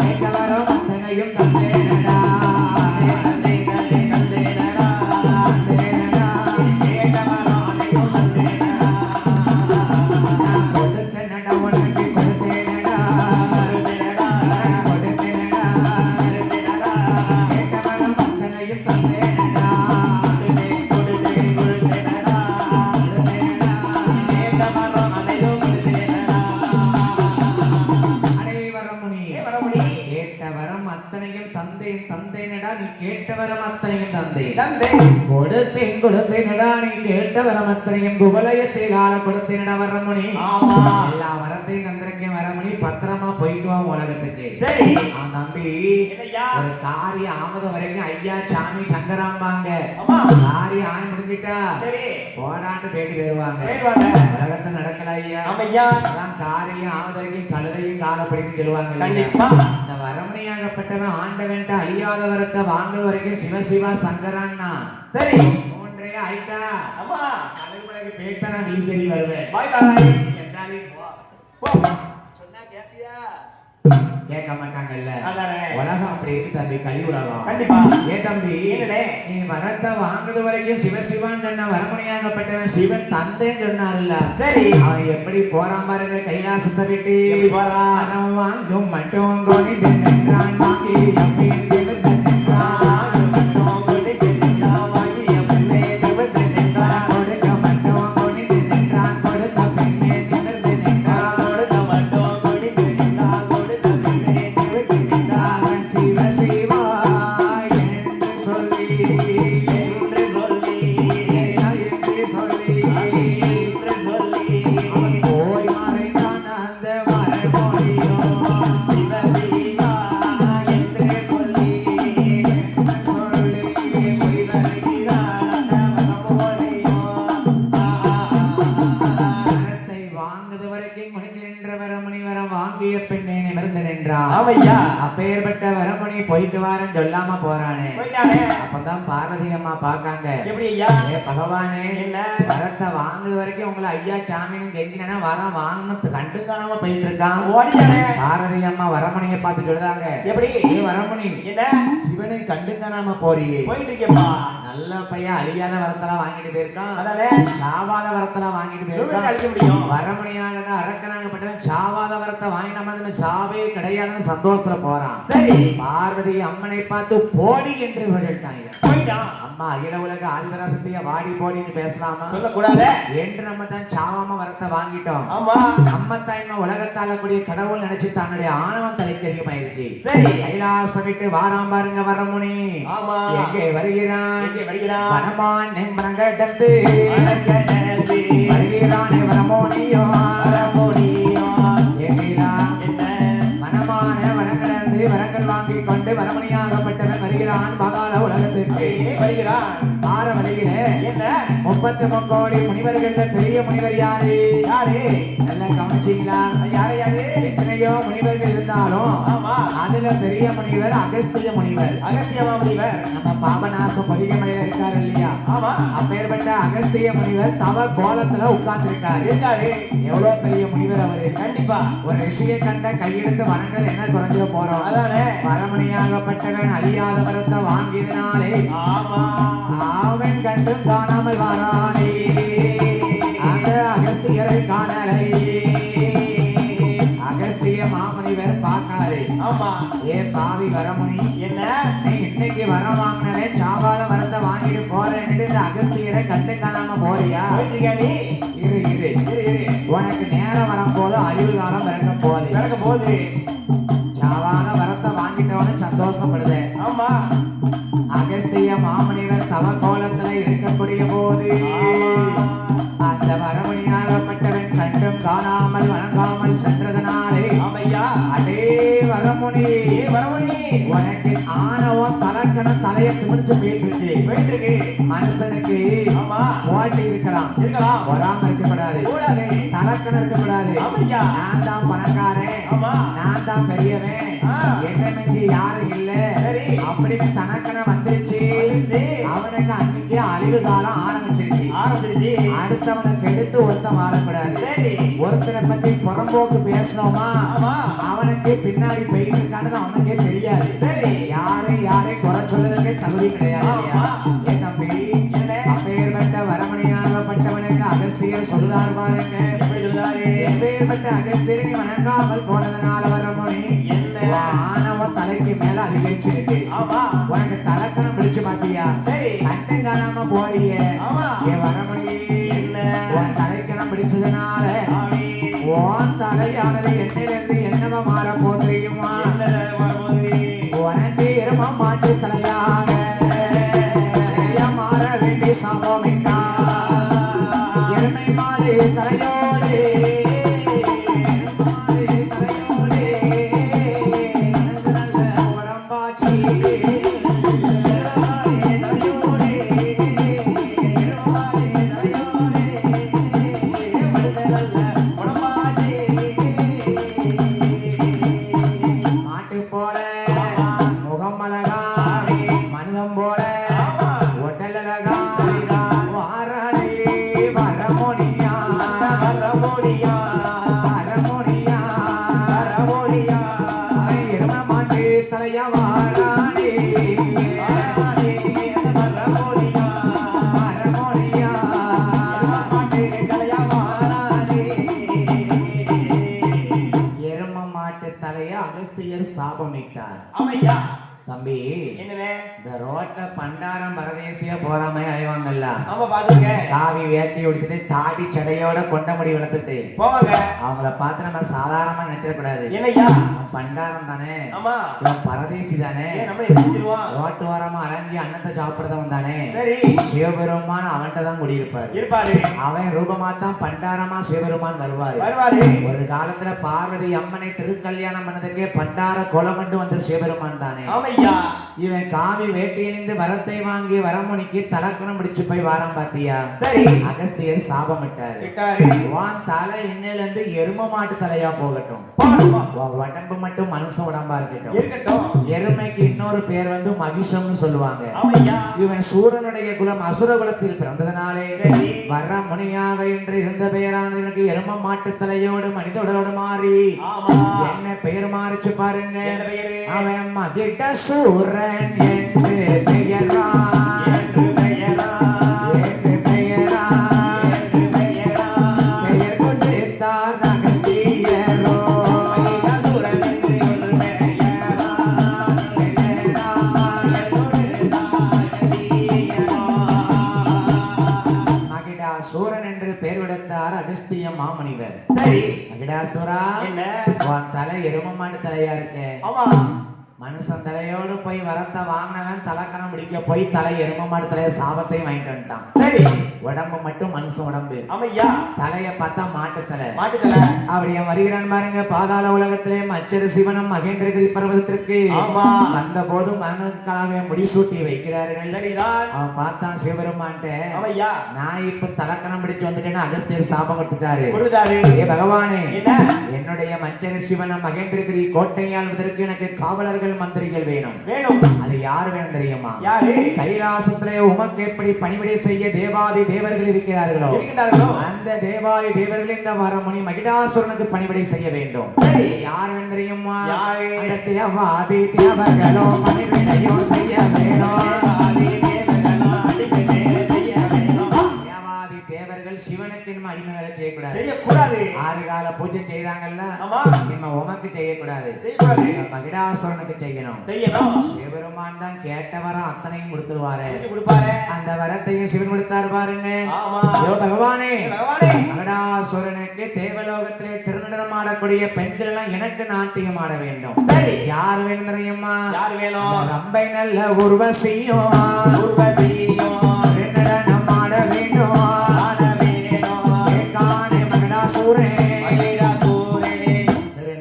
கேட்ட வரம் அத்தனையும் தந்தேனடா தேனடா தந்தேனடா கேட்டவரோ அனைத்தும் தந்தேனடா நான் கொடுத்த நட உனக்கு கொடுத்தேனடா தேனடா கொடுத்தேனடா தேனடா கேட்ட வரம் அத்தனையும் தந்தேனடா கொடுத்தேனடா கொடுத்தேனடா கேட்டவரோ அனைத்தும் தந்தேனடா. அடே வரமுனி, வரமுடி கேட்ட வரம் அத்தனையும் தந்தேன் தந்தேனடா, நீ கேட்ட வரம் அத்தனையும் தந்தேன். தந்தே கொடுத்தேன் கொடுத்தேனடா, நீ கேட்ட வரம் அத்தனையும் குவலயத்தில் ஆள கொடுத்தேனடா வரமுனி. ஆமா. எல்லா வரத்தையும் தந்திருக்கேன் வரமுனி, பத்திரமா போயிட்டு வா உலகத்துக்கு. சரி. அவன் தம்பி என்னய்யா? ஒரு காரியம் ஆமத வரைக்கும் ஐயா சாமி சங்கராம்பாங்க. ஆமா. காரியம் ஆண் முடிஞ்சிட்டா சரி. போடாண்டு போயிட்டு வருவாங்க. போயிடுவாங்க. உலகத்துல நடக்கல ஐயா. ஆமையா. அதான் காரியம் ஆமத வரைக்கும் கழுதையும் காலப்படின்னு சொல்லுவாங்க இல்லையா? கண்டிப்பா. இந்த வரமணியாகப்பட்டவன் ஆண்டவன்ட்ட அழியாத வரத்தை வாங்குற வரைக்கும் சிவசிவா சங்கரான்னா சரி. 3 ஆயிட்டா அம்மா கழுகுமலைக்கு போயிட்டா நான் விழிச்செடி வருவேன். பாய் பாய். நீ எந்தாலையும் போ. போ. சொன்னா கேப்பியா? கேட்க மாட்டாங்கல்ல. அதானே. உலகம் அப்படி இருக்கு தம்பி, கலி உலகம். கண்டிப்பா. ஏ தம்பி, என்னடே? நீ வரத்தை வாங்குது வரைக்கும் சிவசிவான் சொன்ன வரமணியாகப்பட்டவன் சிவன் தந்தேன்னு சொன்னார்ல. சரி. அவன் எப்படி போறான் பாருங்க கைலாசத்தை விட்டு. எப்படி போறான்? மரம் வாங்கும் மட்டும் கோணி நின்றான் வாங்கி அப்பின் நிமிர்ந்து நின்றான். மரம் கொடுக்க மட்டும் கோணி நின்றான், கொடுத்த பின்னே நிமிர்ந்து நின்றான். அவன் சிவ சிவா என்று சொல்லி என்று சொல்லி அவன் போய் மறைந்தான் அந்த வரமொழியோ என்று சொல்லி வரத்தை வாங்குது வரைக்கும் முடிந்து நின்ற வரமணி வரம் வாங்கிய பின்னே நிமிர்ந்து நின்றான். ஆமையா. அப்பேற்பட்ட வரமணி போயிட்டு வாரன்னு சொல்லாம போறானே. போயிட்டானே. அப்பதான் பார்வதி அம்மா பார்க்காங்க. எப்படி ஐயா? ஏ பகவானே, என்ன? வரத்தை வாங்குது வரைக்கும் உங்களை ஐயா சாமின்னு கெஞ்சினா வரம் வாங்கணும் கண்டு காணாம போயிட்டு இருக்கான். ஓடிட்டானே. பாரதி அம்மா வரமணியை பார்த்து சொல்லுதாங்க. எப்படி? ஏ வரமணி, என்ன? சிவனை கண்டு காணாம போறியே. போயிட்டு இருக்கேப்பா. நல்ல பையன் அழியாத வரத்தெல்லாம் வாங்கிட்டு போயிருக்கான். அதானே. சாவாத வரத்தெல்லாம் வாங்கிட்டு சிவனை போயிருக்கான். அழிக்க முடியும். வரமணியாக அரக்கனாகப்பட்டவன் சாவாத வரத்தை வாங்கினாம ஜென்மத்துல சாவே கிடையாதுன்னு சந்தோஷத்துல போறான். சரி பார்வதி அம்மனை பார்த்து போடி என்று சொல்லிட்டாங்க. போயிட்டான். அம்மா அகில உலக ஆதிபராசக்தியா வாடி போடின்னு பேசலாமா? சொல்லக்கூடாது என்று நம்ம தான் சாவாம வரத்தை வாங்கிட்டோம். ஆமா நம்ம தான் உலகத்தால கூடிய கடவுள் நினைச்சு தன்னுடைய ஆணவம் தலைக்கு அதிகமாயிருச்சு. சரி கைலாசம் விட்டு வாராம் பாருங்க வரமுனி. ஆமா எங்கே வருகிறான்? எங்கே வருகிறான்? வனமான் நெம்பரங்கடந்து அழகடந்து வருகிறானே வரமோனியோ. வரமோனியோ. ஏங்கிலா என்ன வனமான வரங்கடந்து வரங்கள் வாங்கி கொண்டு வரமணியாகப்பட்டவன் வருகிறான் பாதாள உலகத்திற்கு. வருகிறான். ஆற வழியிலே என்ன 33 கோடி முனிவர்கள்ல பெரிய முனிவர் யாரு? யாரு? நல்லா கவனிச்சீங்களா? யாரு யாரு? எத்தனையோ முனிவர்கள் இருந்தாலும் ஆமா அதுல பெரிய முனிவர் அகஸ்திய முனிவர். அகஸ்திய முனிவர் நம்ம பாபநாசம் பொதிகமலையில இருக்காரு இல்லையா? ஆமா அப்பேற்பட்ட அகஸ்திய முனிவர் தவ கோலத்துல உட்கார்ந்து இருக்காரு. இருக்காரு. எவ்வளவு பெரிய முனிவர் அவரு. கண்டிப்பா ஒரு ரிஷியை கண்ட கையெடுத்து வணங்கல் என்ன குறைஞ்சிட போறோம்? அதானே வரமணியாகப்பட்டவன் அழியாத வரத்தை வாங்கியதனாலே ஆமா அவன் கண்டும் காணாமல் வாரானே. அந்த அகஸ்தியரை காணலை. அகஸ்திய மாமுனிவர் பார்க்காரு. ஆமா ஏ பாவி வரமுனி, என்ன நீ இன்னைக்கு வரம் வாங்கினவன் சாவாத வரத்தை வாங்கிட்டு போறேன்ட்டு இந்த அகஸ்தியரை கண்டு காணாம போறியா? போயிட்டியா நீ? இரு இரு உனக்கு நேரம் வரும்போது அழிவு காலம் பிறக்க போகுது. பிறக்க போகுது. சாவாத வரத்தை வாங்கிட்டவனு சந்தோஷப்படுது. ஆமா அகஸ்திய மாமுனிவர் தவ கோலத்துல இருக்கக்கூடிய போது அந்த வரமுனியாகப்பட்டவன் கண்டும் காணாமல் வணங்காமல் சென்றதனாலே ஆமையா அடே வரமுனி, வரமணி உனக்கு ஆணவம் தலக்கணம் தலைய திமிர்ச்சு போயிட்டு போயிட்டு மனுஷனுக்கு ஆமா போட்டி இருக்கலாம், இருக்கலாம். பொறாம இருக்கக்கூடாது, கூடாது. தலக்கணம் இருக்கக்கூடாது. ஆமையா நான் தான் பணக்காரன், ஆமா நான் தான் பெரியவன், என்ன மிஞ்சி யாரும் இல்ல சரி அப்படின்னு தனக்கணம் வந்துருச்சு. அவனுக்கு அன்னைக்கு அழிவு காலம் ஆரம்பிச்சிருச்சு. ஆரம்பிச்சிருச்சு. அடுத்தவனுக்கு எடுத்து ஒருத்தன் வாழக்கூடாது. சரி ஒருத்தனை பத்தி புறம்போக்கு பேசணுமா ஆமா அவனுக்கு பின்னாடி போயிட்டு இருக்கான்னு அவனுக்கே தெரியாது. சரி யாரை குறை சொல்றதுக்கு தகுதி கிடையாது இல்லையா? என் தம்பி அப்பேற்பட்ட வரமணியாகப்பட்டவனுக்கு அகஸ்தியர் சொல்லுதார் பாருங்க. எப்படி சொல்லுதாரு? எப்பேற்பட்ட அகஸ்தியர் நீ வணங்காமல் போனதுனால வரமுனி என்ன ஆணவம் தலைக்கு மேல அதிகரிச்சிருக்கு. ஆமா உனக்கு தலக்கணம் பிடிச்சு பாத்தியா? சரி கட்டம் காணாம போறிய ஆமா என் வரமணி என்ன உன் தலைக்கணம் பிடிச்சதுனால ஆடி உன் தலையானது என்னிலிருந்து என்னவா மாற போதுமா? என்ன வரும்போது உனக்கு எரும மாட்டு தலையாக மாற வேண்டி சாபமிட்டா. எருமை மாடு தலையோடு நல்ல உடம்பாச்சி மாட்டு போல முகம் அழகா, மனிதம் போல உடல் அழகா, வாராளே வரமோனியா வரமோனியா வரமோனியா வரமோனியா எரும மாட்டு தலையா வாராளே வரமோனியா வரமோனியா. மாட்டு கலையா வாரானே. எரும மாட்டு தலையா அகஸ்தியர் சாபமிட்டார். ஆமையா தம்பி என்னவே இந்த ரோட்ல பண்டாரம் பரதேசியா போறாம அலைவாங்கல்ல, ஆமா பாத்துக்க காவி வேட்டி உடுத்துட்டு தாடி சடையோட கொண்ட முடி வளர்த்துட்டு போவாங்க. அவங்கள பார்த்து நம்ம சாதாரணமா நினைச்சிடக்கூடாது. என்னையா அவன் பண்டாரம் தானே, ஆமா இவன் பரதேசி தானே, ஏன் நம்ம எடுத்துருவான்? ரோட்டு ஓரமா அலைஞ்சி அன்னத்தை சாப்பிடுறவன் தானே. சரி சிவபெருமான் அவன்கிட்ட தான் குடியிருப்பாரு. இருப்பாரு. அவன் ரூபமா தான் பண்டாரமா சிவபெருமான் வருவாரு. வருவாரு. ஒரு காலத்துல பார்வதி அம்மனை திருக்கல்யாணம் பண்ணதுக்கே பண்டார கொலை கொண்டு வந்த சிவபெருமான் தானே. ஆமையா இவன் காவி வேட்டியணிந்து வரத்தை வாங்கி வரமுனிக்கு தலக்கணம் பிடிச்சு போய் வாரம் பாத்தியா? சரி அகஸ்தியர் சாபமிட்டாரு. விட்டாரு. உன் தலை இன்னையில இருந்து எரும மாட்டு தலையா போகட்டும், பாடுமா உன் உடம்பு மட்டும் மனுஷ உடம்பா இருக்கட்டும். இருக்கட்டும். எருமைக்கு இன்னொரு பேர் வந்து மகிஷம்னு சொல்லுவாங்க. ஆமையா இவன் சூரனுடைய குலம் அசுர குலத்தில் பிறந்ததுனாலே சரி. வரமுனியாக என்று இருந்த பெயரானது இவனுக்கு எரும மாட்டு தலையோடு மனித உடலோடு மாறி ஆமா என்ன பெயர் மாறிச்சு பாருங்க. என்ன பெயரு? அவன் மகிட சூரன் என்று பெயரா என்று பெயரா என்று பெயரா என்று பெயரா பெயர் கொடுத்தார் அகஸ்தியரோ. பெயரா இருந்தார் அகஸ்திய மாமுனிவர். சரி. மகிடாசுரா, என்ன? உன் தலை எரும மாட்டு தலையா இருக்கு. ஆமா. மனுஷன் தலையோடு போய் வரத்தை வாங்கினவன் தலைக்கணம் முடிக்க போய் தலை எரும மாடு தலைய சாபத்தையும் வாங்கிட்டு வந்துட்டான். சரி. உடம்பு மட்டும் மனுஷன் உடம்பு. ஆமையா. தலைய பார்த்தா மாட்டுத்தலை. மாட்டுத்தலை. அப்படியே வருகிறான் பாருங்க. பாதாள உலகத்திலே மச்சர சிவனம் மகேந்திரகிரி பர்வதத்திற்கு வந்த போது மகனுக்காக முடிசூட்டி வைக்கிறார்கள். சரிதான். அவன் பார்த்தான் சிவபெருமான்ட்ட, ஆமையா, நான் இப்ப தலைக்கணம் பிடிச்சு வந்துட்டேன்னு அகத்தியர் சாபம் கொடுத்துட்டாரு. ஏ பகவானே, என்ன? என்னுடைய மச்சர சிவனம் மகேந்திரகிரி கோட்டை ஆள்வதற்கு எனக்கு காவலர்கள் மந்திரிகள் வேணும். அது யார் வேணும் தெரியுமா? யாரு? கைலாசத்திலே உமக்கு எப்படி பணிவிடை செய்ய தேவாதி தேவர்கள் இருக்கிறார்களோ அந்த தேவாதி தேவர்கள் இந்த வரமுனி மகிடாசுரனுக்கு பணிவிடை செய்ய வேண்டும். யார் வேணும் தெரியுமா? அந்த தேவாதி தேவர்களோ பணிவிடையோ செய்ய வேணும். சிவனுக்கு நம்ம அடிமை வேலை செய்யக்கூடாது. 6 கால பூஜை செய்தாங்கல்ல, நம்ம உமக்கு செய்யக்கூடாது. மகிடாசுரனுக்கு செய்யணும். சிவபெருமான் தான் கேட்ட வரம் அத்தனையும் கொடுத்துருவாரு. அந்த வரத்தையும் சிவன் கொடுத்தாரு பாருங்க. பகவானே, மகிடாசுரனுக்கு தேவலோகத்திலே திருநடனம் ஆடக்கூடிய பெண்கள் எல்லாம் எனக்கு நாட்டியம் ஆட வேண்டும். சரி, யார் வேணும் தெரியுமா? ரம்பை நல்ல உருவசியும் நடனம் ஆட வேண்டும்.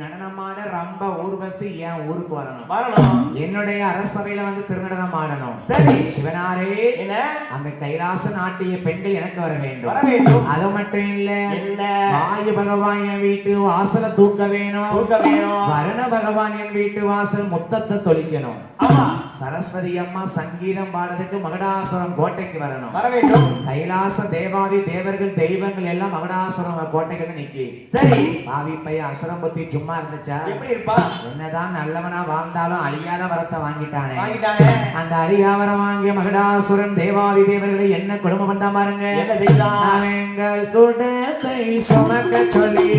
நடனமாட ரம்ப ஊர்வசி என் ஊருக்கு வரணும். என்னுடைய அரசவையில வந்து திருநடனம் ஆடணும். சரி சிவனாரே, அந்த கைலாச நாட்டிய பெண்கள் எனக்கு வர வேண்டும். அது மட்டும் இல்ல, வாயு பகவான் என் வீட்டு வாசல தூக்க வேணும். வருண பகவான் என் வீட்டு வாசல் முத்தத்தை தொளிக்கணும். சரஸ்வதி அம்மா சங்கீதம் பாடுறதுக்கு மகடாசுரம் கோட்டைக்கு வரணும். கைலாச தேவாதி தேவர்கள் தெய்வங்கள் எல்லாம் மகடாசுரம் கோட்டைக்கு வந்து நிக்கி. சரி, பாவி பைய அசுரம் புத்தி சும்மா இருந்துச்சா? எப்படி இருப்பா? என்னதான் நல்லவனா வாழ்ந்தாலும் அழியாத வரத்தை வாங்கிட்டானே. அந்த அழியா வரம் வாங்கிய மகடாசுரன் தேவாதி தேவர்களை என்ன குடும்பம் பண்ணா பாருங்க. அவங்கள் கூடத்தை சுமக்க சொல்லி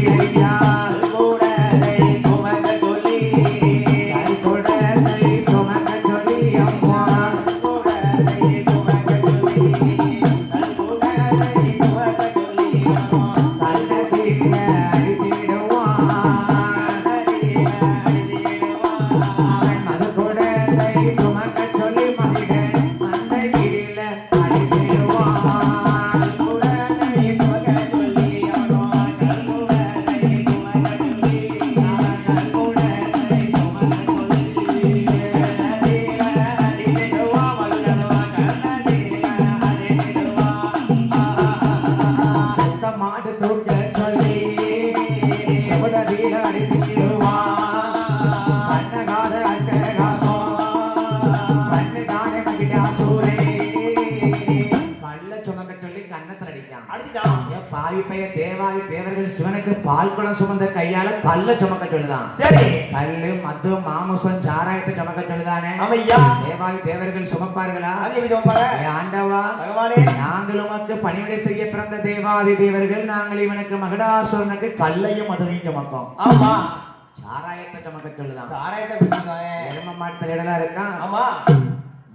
தேவாதி தேவர்கள் சிவனுக்கு பால் குடம் சுமந்த கையால கல்ல சுமக்க சொல்லுதான். சரி, கல்லு மது மாமிசம் சாராயத்தை சுமக்க சொல்லுதானே. தேவாதி தேவர்கள் சுமப்பார்களா? ஆண்டவா, நாங்கள் உமக்கு பணிவிடை செய்ய பிறந்த தேவாதி தேவர்கள், நாங்கள் இவனுக்கு மகடாசுரனுக்கு கல்லையும் மதுவையும் சுமக்கும். ஆமா, சாராயத்தை சுமக்க சொல்லுதான். எரும மாட்டுல இடலா இருக்கான்.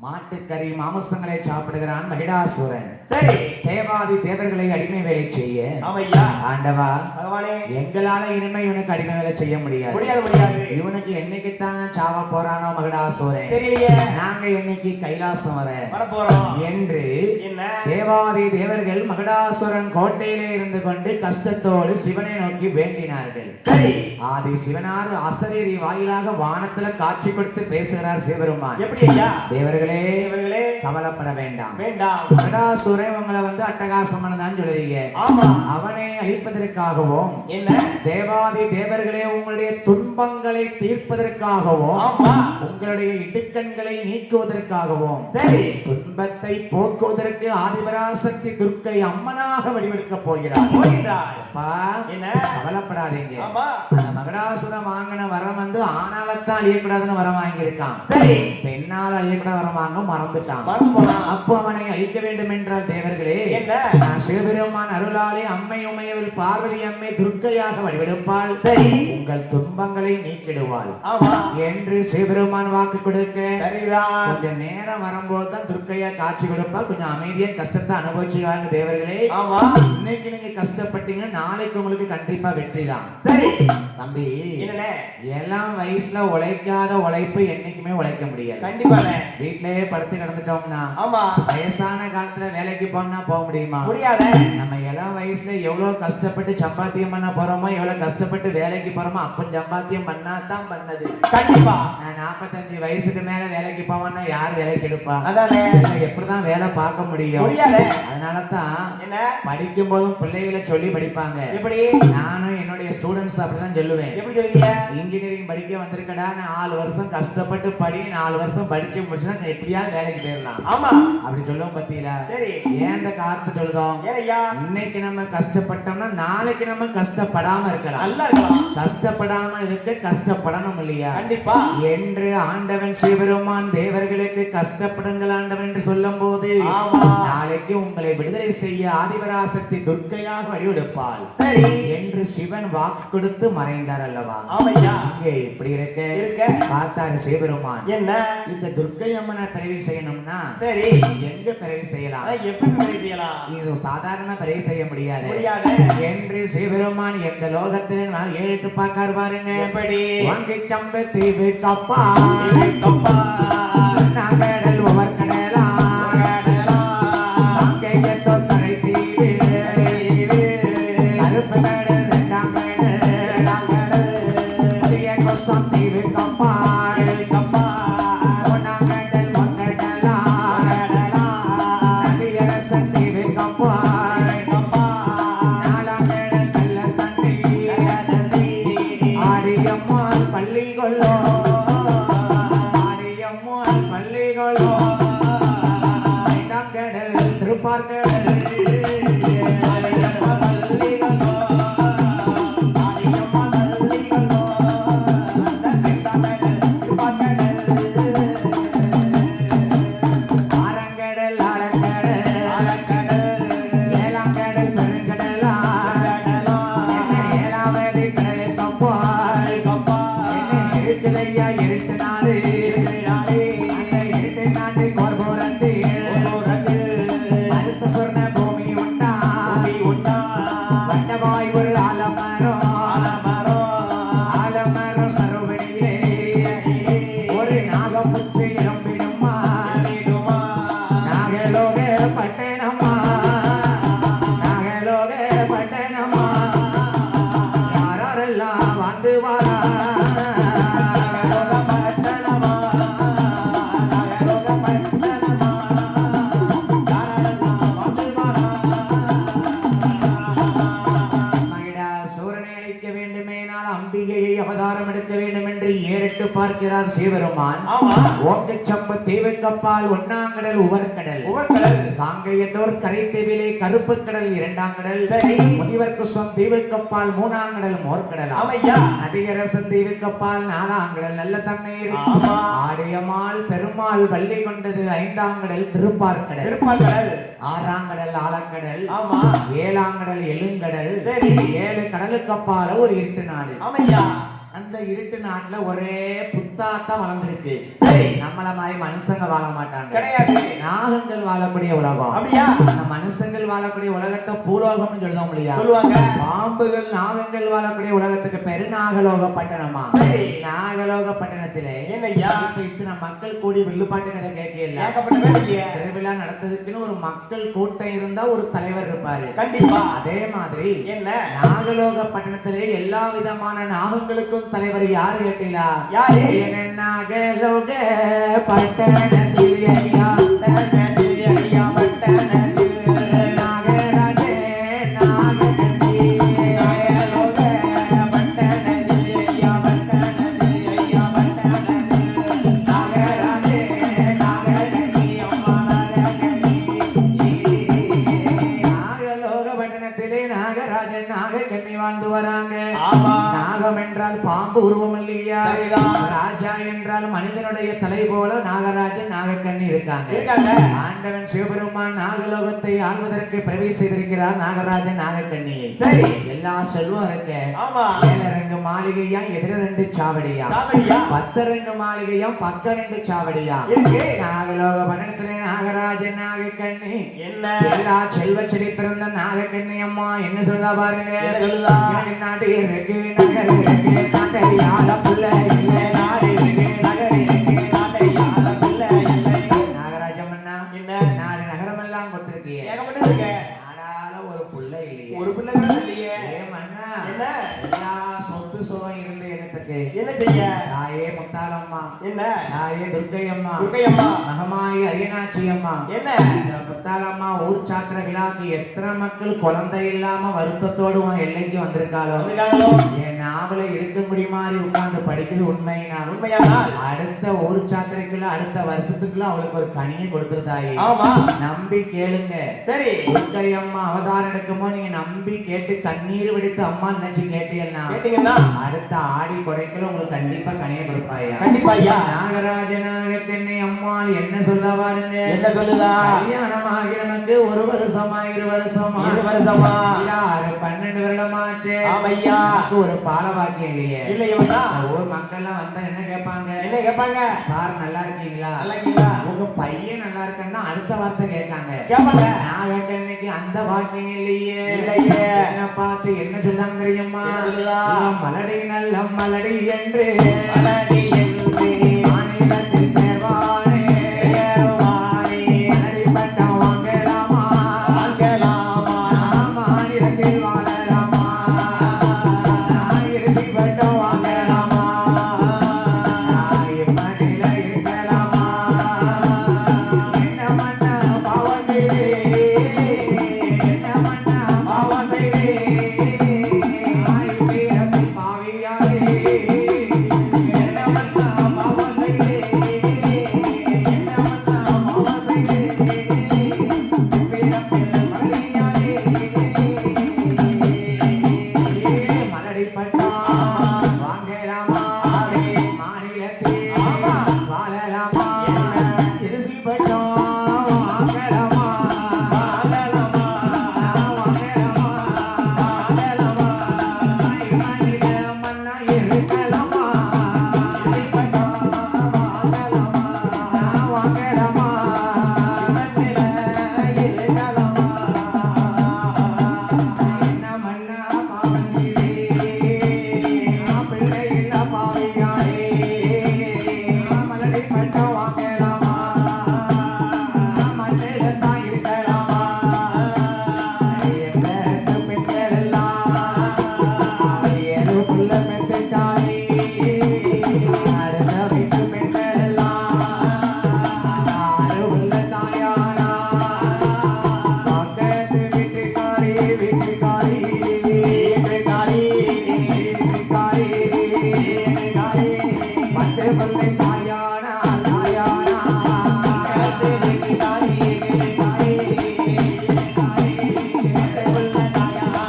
மாட்டுக்கறி மாமிசங்களை சாப்பிடுகிறான் மகிடாசுரன். சரி, தேவாதி தேவர்களை அடிமை வேலை செய்ய ஆண்டவா எங்களால இனிமே இவனுக்கு அடிமை வேலை செய்ய முடியாது. இவனுக்கு என்னைக்குத்தான் சாவ போறானோ மகிடாசுரன், நாங்க என்னைக்கு கைலாசம் வர போறோம் என்று தேவாதி தேவர்கள் மகிடாசுரன் கோட்டையிலே இருந்து கொண்டு கஷ்டத்தோடு சிவனை நோக்கி வேண்டினார்கள். சரி, ஆதி சிவனார் அசரீரி வாயிலாக வானத்துல காட்சி கொடுத்து பேசுகிறார் சிவபெருமான். எப்படி ஐயா? தேவர்களே கவலைப்பட வேண்டாம். மகிடாசுரன் உங்களை வந்து அட்டகாசமானதான் சொல்லுவீங்க. அவனை அழிப்பதற்காகவும் தேவாதி தேவர்களே உங்களுடைய துன்பங்களை தீர்ப்பதற்காகவும் உங்களுடைய இடுக்கண்களை நீக்குவதற்காகவும் சரி துன்பத்தை போக்குவதற்கு ஆதிபராசக்தி துர்க்கை அம்மனாக வடிவெடுக்க போகிறார். கவலைப்படாதீங்க. அந்த மகிடாசுரம் வாங்கின வரம் வந்து ஆனாலத்தான் அழியக்கூடாதுன்னு வரம் வாங்கியிருக்கான். சரி, பெண்ணால் அழியக்கூடாத வரம் வாங்க மறந்துட்டான். அப்போ அவனை அழிக்க வேண்டும் என்றால் தேவர்களே, நான் சிவபெருமான் அருளாலே அம்மை உமையவில் பாத பார்வதி அம்மை துர்க்கையாக வடிவெடுப்பாள். சரி. உங்கள் துன்பங்களை நீக்கிடுவாள் ஆமா என்று சிவபெருமான் வாக்கு கொடுக்க சரிதான் கொஞ்சம் நேரம் வரும்போது தான் துர்க்கையா காட்சி கொடுப்பா. கொஞ்சம் அமைதியா கஷ்டத்தை அனுபவிச்சுவாங்க தேவர்களே. ஆமா இன்னைக்கு நீங்க கஷ்டப்பட்டீங்கன்னா நாளைக்கு உங்களுக்கு கண்டிப்பா வெற்றி தான். சரி தம்பி என்னண்ணே எல்லாம் வயசுல உழைக்காத உழைப்பு என்னைக்குமே உழைக்க முடியாது. கண்டிப்பாண்ணே வீட்டிலேயே படுத்து கிடந்துட்டோம்னா ஆமா வயசான காலத்துல வேலைக்கு போனா போக முடியுமா? முடியாத நம்ம இளம் வயசுல எவ்வளவு கஷ்டப்பட்டு சம்பாத்தியம் பண்ண போறோமோ எவ்வளவு கஷ்டப்பட்டு வேலைக்கு போறோமோ அப்ப சம்பாத்தியம் பண்ணாதான் பண்ணது. கண்டிப்பா நான் 45 வயசுக்கு மேல வேலைக்கு போவேன்னா யார் வேலைக்கு எடுப்பா? அதானே எப்படிதான் வேலை பார்க்க முடியும்? முடியாத அதனாலதான் என்ன படிக்கும் போதும் பிள்ளைகளை சொல்லி படிப்பாங்க. எப்படி நானும் என்னுடைய ஸ்டூடெண்ட்ஸ் அப்படிதான் சொல்லுவேன். எப்படி சொல்லுவீங்க இன்ஜினியரிங் படிக்க வந்திருக்கடா 4 வருஷம் கஷ்டப்பட்டு படி 4 வருஷம் படிச்சு முடிச்சுன்னா எப்படியாவது வேலைக்கு போயிடலாம் ஆமா அப்படி சொல்லுவோம் பத்தியில. சரி ஏன் இந்த காரணத்தை சொல்லுதோம்? ஏனையா இன்னைக்கு நம்ம கஷ்டப்பட்டோம்னா நாளைக்கு நம்ம கஷ்டப்படாம இருக்கலாம். நல்லா இருக்கலாம் கஷ்டப்படாம இருக்க கஷ்டப்படணும் இல்லையா? கண்டிப்பா என்று ஆண்டவன் சிவபெருமான் தேவர்களுக்கு கஷ்டப்படுங்கள் ஆண்டவன் என்று சொல்லும் போது ஆமா நாளைக்கு உங்களை விடுதலை செய்ய ஆதிபராசக்தி துர்க்கையாக வடிவெடுப்பாள் சரி என்று சிவன் வாக்கு கொடுத்து மறைந்தார் அல்லவா? ஆமையா இங்கே இப்படி இருக்க பார்த்தாரு சிவபெருமான். என்ன இந்த துர்க்கை அம்மனை பிறவி செய்யணும்னா சரி எங்க பிறவி செய்யலாம்? எப்படி பிறவி செய்யலாம்? இது சாதாரண பிறவி செய்ய முடியாது என்று சிவபெருமான் எந்த லோகத்திலே நான் 7 பார்க்கார் பாருங்க. எப்படி வாங்கி கம்பு தீவு கப்பா கப்பா நாங்கடல் ஒவ்வொரு கடலா அங்கே தொத்தரை தீவு கருப்பு கடல் 2ஆம் கடல் புதிய கொசம் தீவு கப்பா கப்பா 1ஆம் கடல் மொத்தடலா நதியரசன் தீவு கப்பா கப்பா 4ஆம் கடல் நல்ல தண்ணி ஆடியம்மாள் பள்ளி கொள்ளோ ஆடியம்மாள் பள்ளி கொள்ளோ 5ஆம் கடல் திருப்பார்கடல் ஆரங்கடல் ஆழக்கடல் 7ஆம் கடல் பெருங்கடலா 7ஆவது கடலை கப்பாள் என்ன இருக்குதையா இருட்டு நாடு அந்த இருட்டு நாட்டு கோர்போரத்தில் மருத்த சொர்ண பூமி உண்டா வண்டவாய் ஒரு ஆலமரம் ஆலமரம் சரவணியிலே ஒரு நாகப்புற்று இளம்பிடுமா நாகலோக பட்டணமா நாகலோக பட்டணமா யாரெல்லாம் வாழ்ந்து வாரா பட்டணமா நாகலோக பட்டணமா யாரெல்லாம் வாழ்ந்து வாரா மகிடா சூரனை அழிக்க வேண்டுமேனால் அம்பிகையை அவதாரம் எடுக்க வேண்டும் என்று ஏறிட்டு பார்க்கிறார் சிவபெருமான். ஆமா ஓக்கச்சம்பு தீவுக்கப்பால் 1ஆம் கடல் உவர்கடல் காங்கேயத்தோர் கரை தீவிலே கருப்பு கடல் 2ஆம் கடல் சரி முனிவர் குசம் தீவுக்கப்பால் 3ஆம் கடல் மோர்கடல் ஆமையா நதியரசன் தீவுக்கப்பால் 4ஆம் கடல் நல்ல தண்ணீர் ஆமா ஆடியம்மாள் பெருமாள் வள்ளி கொண்டது 5ஆம் கடல் திருப்பார்கடல் 6ஆம் கடல் ஆழக்கடல் ஆமா 7ஆம் கடல் எழுங்கடல் சரி 7 கடலுக்கு அப்பால ஒரு இருட்டு நாடு. ஆமையா அந்த இருட்டு நாட்டுல ஒரே புத்தாத்தான் வளர்ந்துருக்கு. சரி நம்மள மாதிரி மனுஷங்க வாழ மாட்டாங்க. கிடையாது நாகங்கள் வாழக்கூடிய உலகம். அப்படியா அந்த மனுஷங்கள் வாழக்கூடிய உலகத்தை பூலோகம்னு சொல்லுவோம் இல்லையா? சொல்லுவாங்க. பாம்புகள் நாகங்கள் வாழக்கூடிய உலகத்துக்கு பேரு நாகலோக பட்டணமா? சரி நாகலோக பட்டணத்திலே என்னய்யா இப்ப இத்தனை மக்கள் கூடி வில்லுப்பாட்டு கதை கேட்கல. ஏகப்பட்ட பேர் திருவிழா நடத்துறதுக்குன்னு ஒரு மக்கள் கூட்டம் இருந்தா ஒரு தலைவர் இருப்பாரு. கண்டிப்பா அதே மாதிரி என்ன நாகலோக பட்டணத்திலே எல்லா விதமான நாகங்களுக்கும் தலைவர் யாரு கேட்டீங்களா? யாரு? நாகலோக பட்டணத்தில் ஐயா நாகராஜே நாககண்டி நாகலோக பட்டணத்தில் ஐயா நாகராஜே நாககண்டி அம்மா நாககண்டி நாகலோக பட்டணத்திலே நாக நாகராஜன் நாகக்கண்ணி வாழ்ந்து வராங்க. ஆமா. நாகம் என்றால் பாம்பு உருவம் இல்லையா? சரிதான். ராஜா என்றால் மனிதனுடைய தலை போல நாகராஜன் நாகக்கண்ணி இருக்காங்க. ஆண்டவன் சிவபெருமான் நாகலோகத்தை ஆள்வதற்கு பிரவேசி செய்திருக்கிறார் நாகராஜன் நாகக்கண்ணியை. சரி. எல்லா செல்வம் இருக்கு. ஆமா. ஏழரங்கு மாளிகையா, எதிர 2 சாவடியா, 10 ரங்கு மாளிகையா, பக்க 2 சாவடியா இருக்கு. நாகலோக பட்டணத்திலே நாகராஜன் நாகக்கண்ணி என்ன எல்லா செல்வ செடி பிறந்த நாகக்கண்ணி அம்மா என்ன சொல்லுதா பாருங்க. எனக்கு நாடு இருக்கு, நகர் இருக்கு, நாட்டையால புள்ள இல்லை. நாடு இருக்கு, நகர் இருக்கு, நாட்டையால பிள்ளை இல்லை. நாகராஜம் அண்ணா என்ன நாடு நகரம் எல்லாம் கொடுத்திருக்கியே, ஏகப்பட்டது இருக்கு. நாடால ஒரு புள்ள இல்லையே. ஒரு பிள்ளை கூட இல்லையே. மன்னா என்ன எல்லா சொத்து சுகம் இருந்து என்னத்துக்கு? என்ன செய்ய? தாயே முத்தாலம்மா, என்ன தாயே துர்க்கையம்மா, துர்க்கையம்மா, மகமாயி அரியநாச்சி அம்மா, என்ன இந்த முத்தாலம்மா ஊர் சாத்திர விழாக்கு எத்தனை மக்கள் குழந்தை இல்லாம வருத்தத்தோடு உன் எல்லைக்கு வந்திருக்காளோ. வந்திருக்காங்களோ? என் நாவல இருக்க முடியுமாறு உட்கார்ந்து படிக்குது உண்மைனா? உண்மையானால் அடுத்த ஊர் சாத்திரைக்குள்ள அடுத்த வருஷத்துக்குள்ள அவளுக்கு ஒரு கனியை கொடுத்துருதாயே. ஆமா. நம்பி கேளுங்க. சரி. துர்க்கையம்மா அவதாரம் எடுக்கும்போது நீங்க நம்பி கேட்டு கண்ணீர் வெடித்து அம்மா நினைச்சு கேட்டீங்கன்னா கேட்டீங்கன்னா அடுத்த ஆடி கொடைக்குள்ள உங்களுக்கு கண்டிப்பா கனியை கொடுப்பாயா. கண்டிப்பா ஐயா. நாகராஜனாக தென்னை அம்மாள் என்ன சொல்ல பாருங்க. என்ன சொல்லுதா? கல்யாணமாகி நமக்கு 1 வருஷமா 2 வருஷமா 2 வருஷமா 12 வருடமாச்சு. ஆமையா. ஒரு பால பாக்கியம் இல்லையே. இல்லையா? ஊர் மக்கள் எல்லாம் வந்தா என்ன கேட்பாங்க? என்ன கேட்பாங்க? சார் நல்லா இருக்கீங்களா? நல்லா இருக்கீங்களா? உங்க பையன் நல்லா இருக்கான்னா அடுத்த வார்த்தை கேட்காங்க. கேட்பாங்க. நாகக்கண்ணிக்கு அந்த பாக்கியம் இல்லையே. இல்லையே. என்ன பார்த்து என்ன சொன்னாங்க தெரியுமா? மலடி நல்ல மலடி என்று மலடி என்று மாநிலத்தில் பேர்வானே பேர்வானே மலடிப்பட்டம் வாங்கலாமா வாங்கலாமா மாநிலத்தில் வாழலாமா இரிசி பட்டம் வாங்கலாமா மண்ணில இருக்கலாமா என்ன மண்ண பாவம் செய்தே என்ன மண்ண பாவம் செய்தே பாவியாலே என்ன மண்ண பாவம் செய்தே என்ன மண்ண பாவம் செய்தே பிறப்பில் மலடியாலே மலடி பட்டம் வாங்கலாமா மாநிலத்தில் வாழலாமா இரிசி பட்டம் வாங்கலாமா வாழலாமா மண்ணில மண்ணா இருக்கலாமா வாங்கலாமா என்ன மண்ணா பாவம் செய்தே பிள்ளை இல்ல பாவியாளே மலடி பட்டம் வாங்கலாமா மண்ணில தான் இருக்கலாமா எந்த பெண்கள் எல்லாம் 7 புள்ள பெத்துட்டாளே அடுத்த வீட்டு பெண்கள் எல்லாம் 6 புள்ள தாயானா பக்கத்து வீட்டுக்காரி வீட்டுக்காரி வீட்டுக்காரி வீட்டுக்காரி வீட்டுக்காரி 10 பிள்ளை தாயானா தாயானா பக்கத்து வீட்டுக்காரி வீட்டுக்காரி வீட்டுக்காரி 10 பிள்ளை தாயானா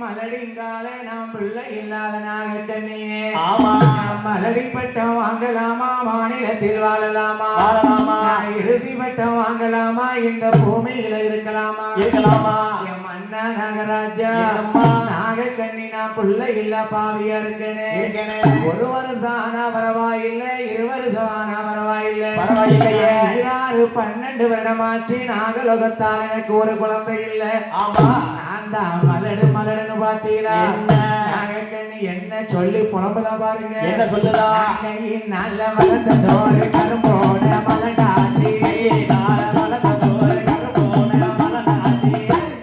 மலடிங்காலே நாம் பிள்ளை இல்லாத நாகக்கண்ணியே. ஆமா. மலடி பட்டம் வாங்கலாமா மாநிலத்தில் வாழலாமா வாழலாமா. இறுதி பட்டம் வாங்கலாமா இந்த பூமியில இருக்கலாமா இருக்கலாமா. என் மன்னா நாகராஜா என்னம்மா? நாகக்கண்ணி நான் பிள்ளை இல்ல பாவியா இருக்கேனே. இருக்கேனே. 1 வருஷம் ஆனா பரவாயில்லை 2 வருஷம் ஆனா பரவாயில்லை பரவாயில்லையே. 12 வருடமாச்சு நாகலோகத்தால் எனக்கு ஒரு குழந்தை இல்லை. ஆமா. நான் தான் மலடு மலடுன்னு பாத்தீங்களா? என்ன? நாகக்கண்ணி என்ன சொல்லி புலம்புதா பாருங்க. என்ன சொல்லுதா? கையின் நல்ல வளர்ந்த தோறு கரும்போட மலடாச்சி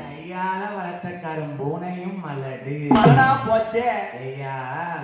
கையால வளர்த்த கரும்பூனையும் மலடு மலடா போச்சே. ஐயா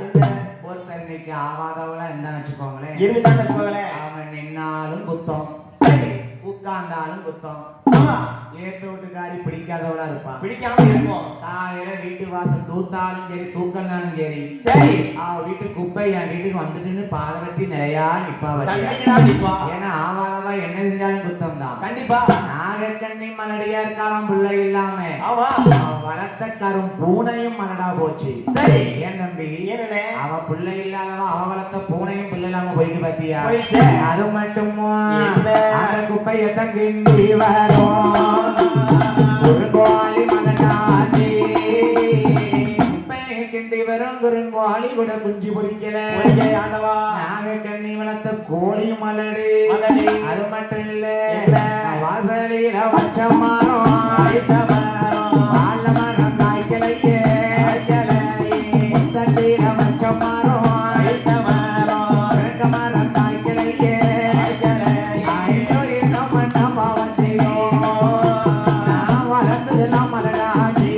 என்ன? ஒருத்தர் இன்னைக்கு ஆவாதவள இருந்தா வச்சுக்கோங்களேன். இருந்துட்டான்னு வச்சுக்கோங்களேன். அவன் நின்னாலும் குத்தம் சரி. உட்கார்ந்தாலும் குத்தம் ஆமா. ஏத்த வீட்டுக்காரி பிடிக்காதவளா இருப்பான். பிடிக்காம இருக்கும். காலையில வீட்டு வாசல் தூத்தாலும் சரி தூக்கல்னாலும் சரி சரி அவ வீட்டு குப்பை என் வீட்டுக்கு வந்துட்டுன்னு பாலவத்தி நிலையா நிப்பா வச்சியா. கண்டிப்பா ஏன்னா ஆவாதவா என்ன செஞ்சாலும் குத்தம் தான். கண்டிப்பா நாகக்கண்ணி மலடியா இருக்காளாம் பிள்ளை இல்லாம. ஆமா அவன் வளர்த்த கரும் பூனையும் மலடா போச்சு. சரி ஏன் தம்பி என்னனே அவ பிள்ளை இல்லாதவ அவ வளர்த்த பூனையும் பிள்ளை இல்லாம போயிட்டு பாத்தியா. போயிடுச்சு. அது மட்டுமா என்ன? அந்த குப்பையை தங்கிண்டி வரும் குறுங்கோழி மலடாச்சி. குப்பையை கிண்டி வரும் குறுங்கோழி கூட குஞ்சு பொறிக்கல. ஆண்டவா நாகக்கண்ணி வளர்த்த கோழி மலடு. மலடு. அது மட்டும் இல்ல இல்ல. வாசலில வச்ச மரம் வாழ மரம் காய்க்கலையே. முத்தத்தில வச்ச மரம் ரெக்க மரம் காய்க்கலையே. ஐயோ என்ன பண்ண பாவம் செய்தோம். நான் வளர்த்ததெல்லாம் மலடாச்சி.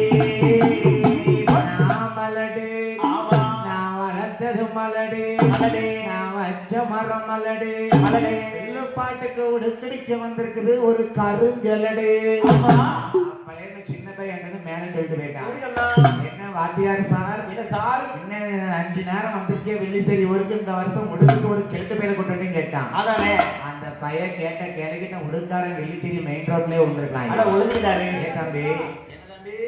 நான் மலடு நான் வளர்த்தது மலடு. நான் வச்ச மரம் மலடு. பாட்டுக்கு உடுக்கடிக்க வந்திருக்குது ஒரு கருஞ்சலடு. அப்பளே இந்த சின்ன பையன் மேல சொல்லிட்டு போயிட்டான். என்ன வாத்தியார் சார் என்ன சார் என்ன 5 நேரம் வந்திருக்கே வெள்ளிசரி ஊருக்கு இந்த வருஷம் உடுக்கு ஒரு கிழட்டு பையில கொண்டு கேட்டான். அதானே அந்த பையன் கேட்ட கேள்விக்கு தான் உடுக்காரன் வெள்ளிச்சேரி மெயின் ரோட்லயே விழுந்திருக்கலாம். அட ஒழுங்குதாரு ஏ தம்பி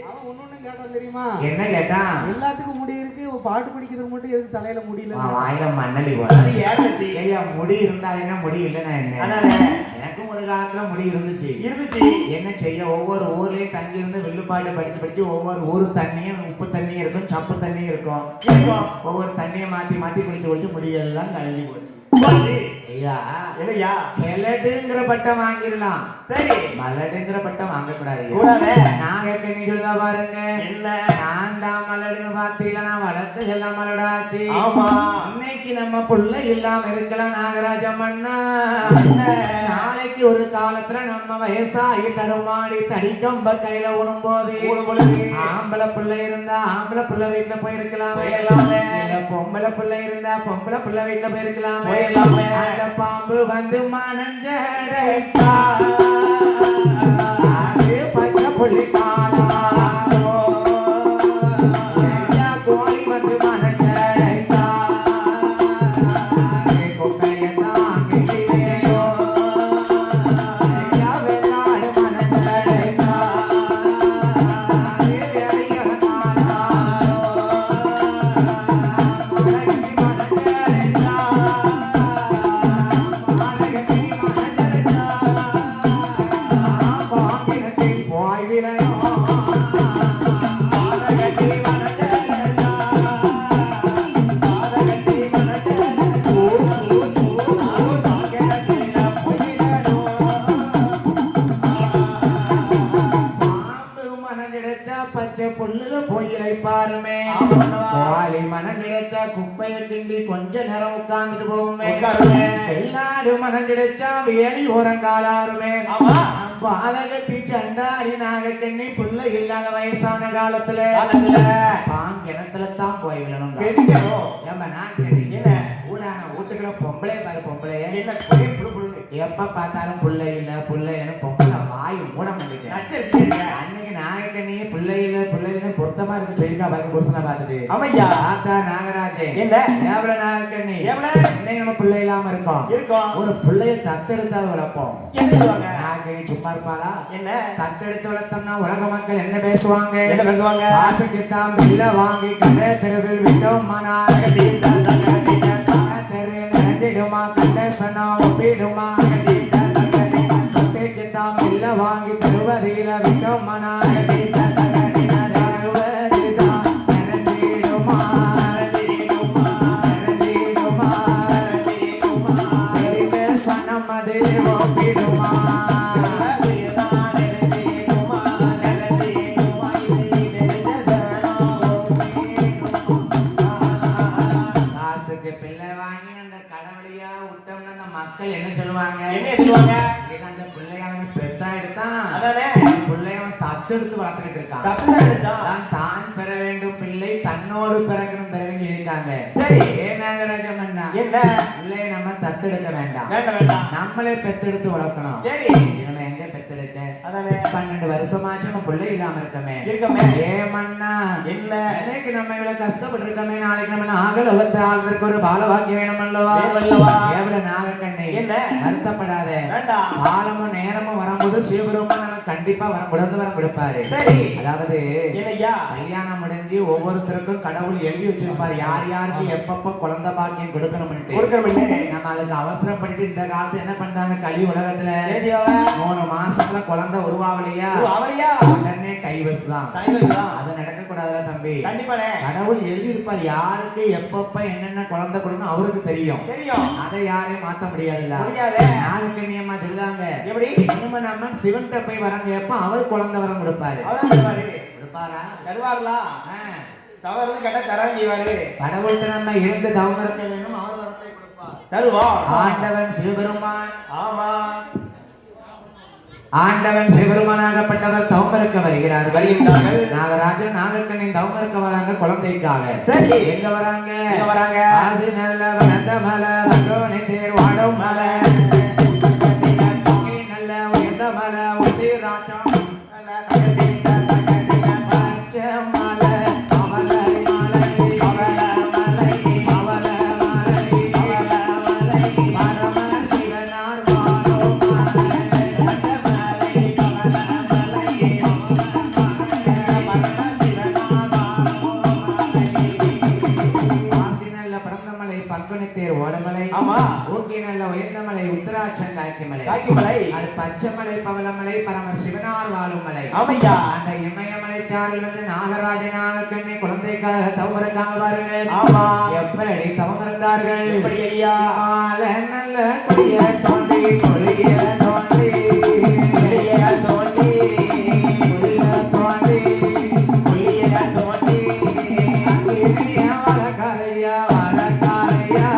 அவன் ஒண்ணு கேட்டான் தெரியுமா? என்ன கேட்டான்? எல்லாத்துக்கும் முடி இருக்கு, பாட்டு படிக்கிறதுக்கு மட்டும் எதுக்கு தலையில முடியல? வாயில மண்ணலி போன ஏறத்தி ஐயா முடி இருந்தா என்ன முடி இல்லைன்னா என்ன? அதானே எனக்கும் ஒரு காலத்துல முடி இருந்துச்சு. என்ன செய்ய ஒவ்வொரு ஊர்லயும் தங்கி இருந்து வில்லுப்பாட்டு படிச்சு ஒவ்வொரு ஊரு தண்ணியும் உப்பு தண்ணியும் இருக்கும் சப்பு தண்ணியும் இருக்கும். ஒவ்வொரு தண்ணியை மாத்தி குடிச்சு முடியெல்லாம் கழிஞ்சு போச்சு. ஐயா என்னையா கிழடுங்கிற பட்டம் வாங்கிடலாம். சரி மலடுங்கிற பட்டம் வாங்க கூடாது. நாகக்கண்ணி சொல்லுதா பாருங்க. என்ன நான் தான் மலடுன்னு பார்த்தீங்களா நான் வளர்த்து எல்லாம் மலடாச்சு. ஆமா இன்னைக்கு நம்ம புள்ள இல்லாம இருக்கலாம் நாகராஜ மன்னா. நாளைக்கு ஒரு காலத்துல நம்ம வயசாகி தடுமாடி தடிக்கம்ப கையில உணும் போது ஆம்பளை பிள்ளை இருந்தா ஆம்பளை பிள்ளை வீட்டுல போயிருக்கலாமே. இல்ல பொம்பளை பிள்ளை இருந்தா பொம்பளை பிள்ளை வீட்டுல போயிருக்கலாமே. அந்த பாம்பு வந்து மனஞ்சடைத்தா அது பச்சை புள்ளிக்காலா. கோழி வந்து மனஞ்சடைத்தா அது குப்பையத்தான் கிட்டிலேயோ. வெள்ளாடு மனஞ்சடைத்தா அது வெளியறனாலா. பச்சை புல்லுல போயிலை பாருமே. கோழி மனம் கிடைச்சா குப்பையை கிண்டி கொஞ்ச நேரம் உட்கார்ந்துட்டு போகுமே. வெள்ளாடு மனம் கிடைச்சா வேலி ஓரங்காலாருமே. பாதகத்தி சண்டாடி நாகக்கண்ணி புள்ள இல்லாத வயசான காலத்துல கிணத்துல தான் போய் விழணும். ஏமா நாகக்கண்ணி ஊடான வீட்டுக்குள்ள பொம்பளை பாரு பொம்பளை என்ன எப்ப பார்த்தாலும் பிள்ளை இல்ல பொம்பளை வாய் மூட மாட்டேங்க. அன்னைக்கு நாகக்கண்ணியே பிள்ளை இல்ல பொருத்தமா இருக்கு சொல்லிருக்கா பாருங்க புருஷனை பார்த்துட்டு. ஆமையா ஆத்தா நாகராஜன் என்ன எவ்வளவு நாகக்கண்ணி இன்னைக்கு நம்ம பிள்ளை இல்லாம இருக்கோம். ஒரு பிள்ளைய தத்தெடுத்தால் வளர்ப்போம். நாகக்கண்ணி சும்மா இருப்பாளா? என்ன தத்தெடுத்து வளர்த்தோம்னா உலக மக்கள் என்ன பேசுவாங்க? காசுக்குத்தான் பிள்ளை வாங்கி கடை தெருவில் விட்டோம் தெருவில் நடந்துடுமா கண்டசனா ஒப்பிடுமா. தான் பிள்ளை வாங்கி தருவதில விட்டோம் சனமதே ஒப்பிடுமா. காசுக்கு பிள்ளை வாங்கி அந்த கடவுளையா விட்டோம்னு அந்த மக்கள் என்ன சொல்லுவாங்க? அந்த பிள்ளைய அவன் பெத்தா எடுத்தான். பிள்ளைய அவன் தத்தெடுத்து வளர்த்துக்கிட்டு இருக்கான். தான் பெற வேண்டும் பிள்ளை தன்னோடு பிறக்கணும் பிறகு இருக்காங்க. சரி ஏநாகராஜம் என்ன பிள்ளைய நம்ம தத்தெடுக்க வேண்டாம். நம்மளே பெத்தெடுத்து வளர்க்கணும். சரி நம்ம எங்க பெத்தெடுக்க இருக்க அதானே 12 வருஷமாச்சு நம்ம பிள்ளை இல்லாம இருக்கமே இருக்கமே. ஏமண்ணா என்ன இன்னைக்கு நம்ம இவ்வளவு கஷ்டப்பட்டு இருக்கமே, நாளைக்கு நம்ம நாகலோகத்தை ஆள்வதற்கு ஒரு பால வாக்கியம் வேணும் அல்லவா? வேணுமல்லவா? எவ்வளவு நாகக்கண்ணே என்ன? வருத்தப்படாத. வேண்டாம். காலமும் நேரமும் வரும்போது சிவபெருமான் நமக்கு கண்டிப்பா வரம் கொடுப்பாரு. சரி. அதாவது என்னய்யா? கல்யாணம் முடிஞ்சு ஒவ்வொருத்தருக்கும் கடவுள் எழுதி வச்சிருப்பாரு யார் யாருக்கு எப்பப்ப குழந்தை பாக்கியம் கொடுக்கணும்னு. நம்ம அதுக்கு அவசரப்பட்டு இந்த காலத்துல என்ன பண்றாங்க, கலி உலகத்துல 3 மாசத்துல குழந்தை உருவாவலையா உடனே டைவர்ஸ் தான். அது நடக்க கூடாதுல தம்பி. கடவுள் எழுதி இருப்பார் யாருக்கு எப்பப்ப என்னென்ன குழந்தை கொடுக்கணும் அவருக்கு தெரியும். அதை யாரையும் மாத்த முடியாதுல்ல. நாகக்கண்ணியம்மா சொல்லுதாங்க எப்படி இனிமே நம்ம சிவன்கிட்ட போய் வரம் கேட்போம், அவர் குழந்தை வரம் கொடுப்பாரு. கொடுப்பாரா? தருவார்களா? தவறு கேட்டா தரான் செய்வாரு. கடவுள்கிட்ட நம்ம இருந்து தவம் இருக்க வேணும், அவர் வரத்தை கொடுப்பார். தருவார் ஆண்டவன் சிவபெருமான். ஆமா, ஆண்டவன் சிவபெருமானாகப்பட்டவர் தவம் இருக்க வருகிறார்கள். நாகராஜன் நாகக்கண்ணின் தவம் இருக்க வராங்க குழந்தைக்காக. சரி, எங்க வராங்க? ஆசி நல்ல வளர்ந்த மலை வந்தோனி தேர் வாடும் மலை நல்ல உயர்ந்த மலை உத்திராட்சம் காய்க்குமலை, அது பச்சைமலை பவளமலை பரம சிவனார் வாழும் மலை. ஆமையா, அந்த இமயமலை சாரல் வந்து நாகராஜ நாகக்கண்ணி குழந்தைக்காக தவம் இருக்காங்க பாருங்க. ஆமா, எப்படி தவம் இருந்தார்கள்? எப்படி ஐயா? நல்ல கொடிய தோண்டி கொடிய தோண்டி கொடிய தோண்டி கொடிய தோண்டி கொடிய தோண்டி வளக்காரையா வளக்காரையா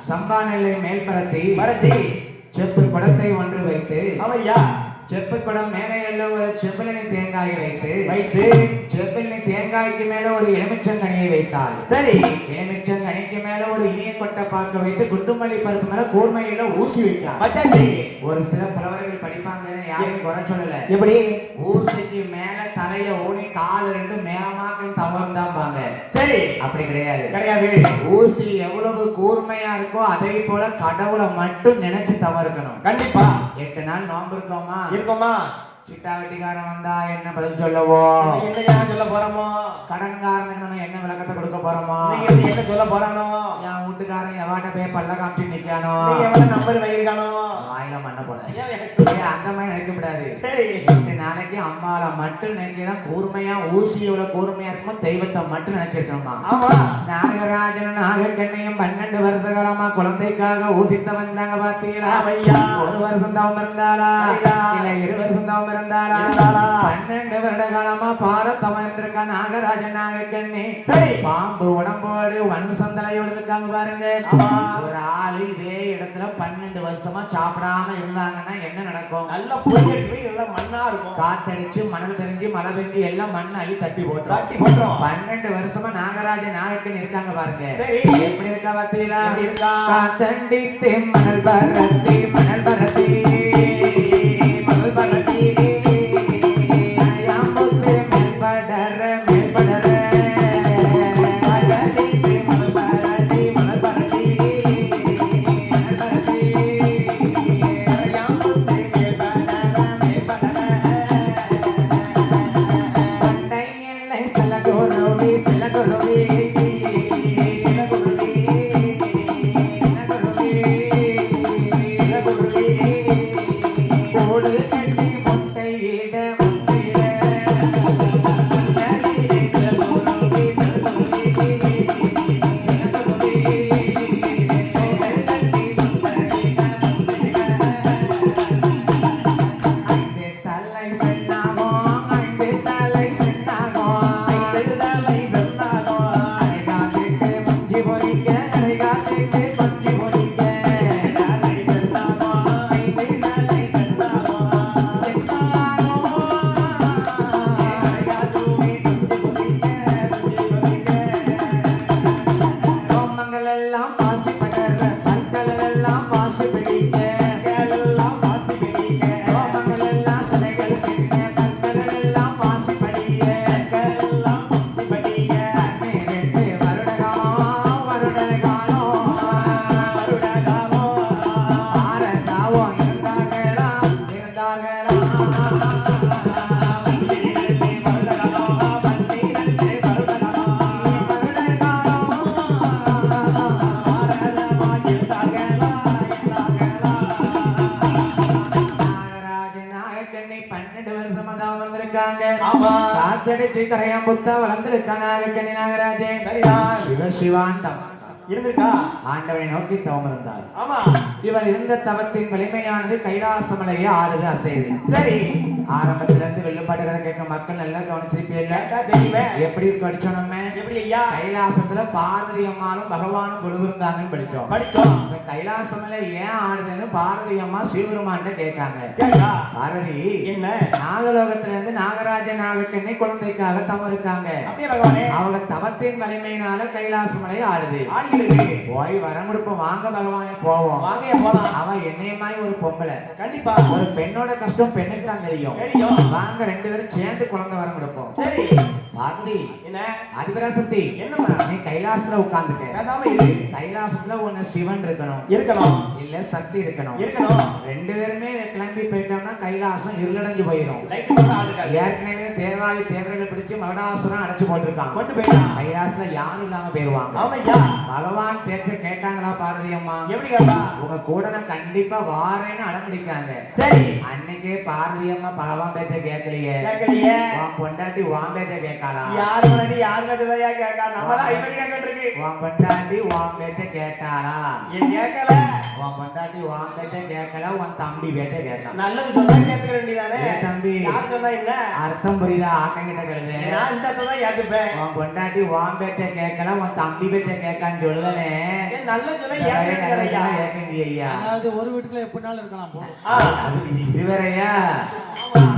சம்பா நெல்லை மேல் பரத்தி செப்பு குடத்தை ஒன்று வைத்து செப்பு குடம் மேலே ஒரு செப்பிலனை தேங்காயை வைத்து செப்பிலனை தேங்காய்க்கு மேல ஒரு எலுமிச்சங்கனியை வைத்தாள். சரி, எலுமிச்சங்கனிக்கு மேல ஒரு இனிய கொட்டை பார்க்க வைத்து குண்டுமல்லி பருப்பு மேல கூர்மையில ஊசி வைத்தார். ஒரு சில புலவர்கள் படிப்பாங்கன்னு யாரையும் குறை சொல்லல. எப்படி? ஊசிக்கு மேல தலைய ஊனி கால் 2 மேலமாக்கு தவறுந்தாம்பாங்க. சரி, அப்படி கிடையாது. ஊசி எவ்வளவு கூர்மையா இருக்கோ அதே போல கடவுளை மட்டும் நினைச்சு தவறுக்கணும். கண்டிப்பா 8 நாள் நோன்பு இருக்கோமா? சிட்டா வெட்டிக்காரன் வந்தா என்ன பதில் சொல்லவோ? என்ன சொல்ல போறோமோ? கடன்காரனுக்கு நம்ம என்ன விளக்கத்தை கொடுக்க போறோமோ? என்ன சொல்ல போறானோ? என் வீட்டுக்காரன் எவாட்ட போய் பல்ல காமிச்சு நிக்கானோ நீ எவ்வளவு நம்பர் வாங்கிருக்கானோ வாயில மண்ணை போட ஏன் எனக்கு சொல்லு. அந்த மாதிரி நினைக்க கூடாது சரி 8 நாளைக்கு அம்மாவை மட்டும் நினைக்கிறதான் கூர்மையா ஊசி எவ்வளவு கூர்மையா இருக்குமோ தெய்வத்தை மட்டும் நினைச்சிருக்கணுமா ஆமா நாகராஜனும் நாகக்கண்ணையும் 12 வருஷ காலமா குழந்தைக்காக ஊசித்த வந்தாங்க பாத்தீங்களா ஐயா. 1 வருஷம் தவம் இருந்தாளா ஐயா. இல்ல 2 வருஷம் தவம் இருந்தாளா இருந்தாளா? 12 வருட காலமா பாரத்தவம் இருந்திருக்கா நாகராஜன் நாகக்கண்ணி சரி பாம்பு உடம்போடு வனு சந்தலையோடு இருக்காங்க பாருங்க ஆமா. ஒரு ஆளு இதே இடத்துல 12 வருஷமா சாப்பிடாம இருந்தாங்கன்னா என்ன நடக்கும் நல்ல பொரியல் போய் நல்ல மண்ணா இருக்கும் காத்தடிச்சு மணல் தெரிஞ்சு மழை பெஞ்சு எல்லாம் மண் அள்ளி தட்டி போட்டுரும் தட்டி போட்டுரும். 12 வருஷமா நாகராஜ நாகக்கன் இருக்காங்க பாருங்க சரி. எப்படி இருக்கா பாத்தீங்களா எப்படி இருக்கா? காத்தண்டித்து மணல் பரத்தி மணல் பரத்தி மணல் பரத்தி யாம்புத்து மேல்படர மேல்படர பரத்தி மணல் பரத்தி மணல் பரத்தி மணல் பரத்தி யாம்புத்து மேல்படர மேல்படர பண்டை எல்லை சிலகுருவி சிலகுருவி சிலகுருவி சிலகுருவி கூடு கட்டி முட்டையிட முட்டையிட ஐந்து தலை சென்னாகோ ஐந்து தலை சென்னாகோ அலைகாத்திட்டு மஞ்சி பொறிக்க அலைகாத்திட்டு கொஞ்சி பொறிக்க ரோமங்கள் எல்லாம் பாசி படர பற்கள் எல்லாம் பாசி பிடிக்க ரோமங்கள் எல்லாம் சிலைகள் பிடிக்க பற்கள் எல்லாம் பாசி படிய 12 வருட காலம் ஆரந்தாவோ இருந்தார்களா நாகராஜன் நாகக்கண்ணி 12 வருஷமா தான் வந்திருக்காங்க ஆமா. காத்தடிச்சு கரையாம்புத்தா வளர்ந்திருக்கா நாகக்கண்ணி நாகராஜன் சரிதான். சிவசிவாண்டம் இருந்திருக்கா ஆண்டவனை நோக்கி தவம் இருந்தார் ஆமா இவள் இருந்த தவத்தின் வலிமையானது கைலாசமலையே ஆடுது அசைது சரி ஆரம்பத்துல இருந்து வெள்ளுப்பாட்டு கதை கேட்க மக்கள் நல்லா கவனிச்சிருப்பீல்ல கேட்டா தெரியுமே எப்படி படிச்சோம் நம்ம எப்படி ஐயா கைலாசத்துல பார்வதி அம்மாளும் பகவானும் குழுவிருந்தாங்கன்னு படிச்சோம் படிச்சோம் இந்த கைலாசமலை ஏன் ஆடுதுன்னு பார்வதி அம்மா சிவபெருமான்ட்ட கேட்காங்க கேட்டா பார்வதி என்ன நாகலோகத்துல இருந்து நாகராஜ நாகக்கண்ணி குழந்தைக்காக தவம் இருக்காங்க அப்படியே பகவானே அவங்க தவத்தின் வலிமையினால கைலாசமலை ஆடுது ஆடிக்கிட்டு போய் வரம் கொடுப்போம் வாங்க பகவானே போவோம் வாங்க போலாம் அவ என்னையமாய் ஒரு பொம்பளை கண்டிப்பா ஒரு பெண்ணோட கஷ்டம் பெண்ணுக்கு தான் தெரியும் தெரியும் வாங்க 2 பேரும் சேர்ந்து குழந்தை வரம் கொடுப்போம் சரி பார்வதி என்ன அதிபராசக்தி என்னம்மா நீ கைலாசத்துல உட்கார்ந்துக்க பேசாம இரு கைலாசத்துல ஒண்ணு சிவன் இருக்கணும் இருக்கணும் இல்ல சக்தி இருக்கணும் இருக்கணும் 2 பேருமே கிளம்பி போயிட்டோம்னா கைலாசம் இருளடைஞ்சு போயிடும் லைட் போட ஆளுக்காது ஏற்கனவே தேவாதி தேவர்களை பிடிச்சு மகடாசுரம் அடைச்சு போட்டிருக்கான் கொண்டு போயிட்டான் கைலாசத்துல யாரும் இல்லாம போயிருவாங்க ஆமையா பகவான் பேச்ச கேட்டாங்களா பார்வதி அம்மா எப்படி கேட்டா உங்க கூட நான் கண்டிப்பா வாரேன்னு அடம்பிடிக்காங்க சரி அன்னைக்கே பார்வதி அம்மா பகவான் பேச்ச கேட்கலையே கேட்கலையே உன் பொண்டாட்டி வான் பேச்ச கேட்காளா யாரு முன்னாடி யார் கச்சதையா கேட்கா நம்ம தான் ஐம்பது கேட்கிட்டு இருக்கு உன் பொண்டாட்டி வான் பேச்ச கேட்டாளா இது கேட்கல உன் பொண்டாட்டி வான் பேச்ச கேட்கல உன் தம்பி பேச்ச கேட்கலாம் நல்லது சொன்னா கேட்க வேண்டியதானே ஏ தம்பி யார் சொன்னா என்ன அர்த்தம் புரியுதா ஆக்கங்கிட்ட கழுது நான் இந்த இடத்துல தான் ஏத்துப்பேன் உன் பொண்டாட்டி வான் பேச்ச கேட்கல உன் தம்பி பேச்ச கேட்கான்னு சொல்லுதானே ஏன் நல்ல சொன்னா ஏத்துக்கிறையா ஏக்கங்க ஐயா அதாவது ஒரு வீட்டுக்குள்ள எப்படினாலும் இருக்கலாம் போதும் அது இது வேறயா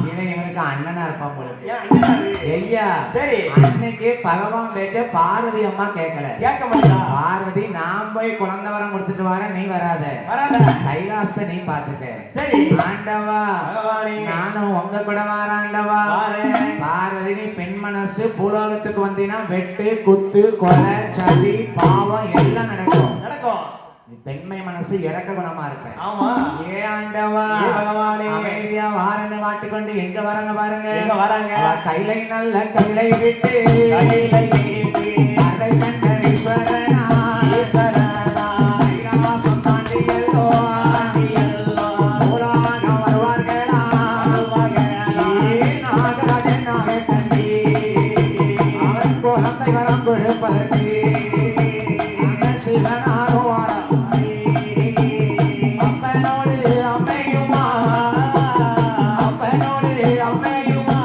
இவன் இவனுக்கு அண்ணனா இருப்பான் போலுக்கு ஏன் அண்ணனாரு ஐயா சரி அன்னைக்கு பகவான் பேச்ச பார்வதி அம்மா கேட்கல கேட்க மாட்டா பார்வதி நான் போய் குழந்தை வரம் கொடுத்துட்டு வரேன் நீ வராத வராத கைலாசத்தை நீ பாத்துக்க சரி ஆண்டவா பகவானே நானும் உங்க கூட வாராண்டவா வாரேன். பார்வதி நீ பெண் மனசு பூலோகத்துக்கு வந்தீங்கன்னா வெட்டு குத்து கொலை சதி பாவம் எல்லாம் நடக்கும் நடக்கும் நீ பெண்மை மனசு இறக்க குணமா இருப்பேன் ஆமா ஏ ஆண்டவா ஏ பகவானே. அமைதியா வாரன்னு மாட்டுக்கொண்டு எங்க வராங்க பாருங்க எங்க வராங்க? அவ கைலை நல்ல கைலை விட்டு கையிலை கேட்டு அரை கண்டர் ஈஸ்வரனா ஈஸ்வரன் குழந்தை வரம் கொடுப்பதற்கு அந்த சிவனாரோ அப்பனோடு அம்மையுமா அப்பனோடு அம்மையுமா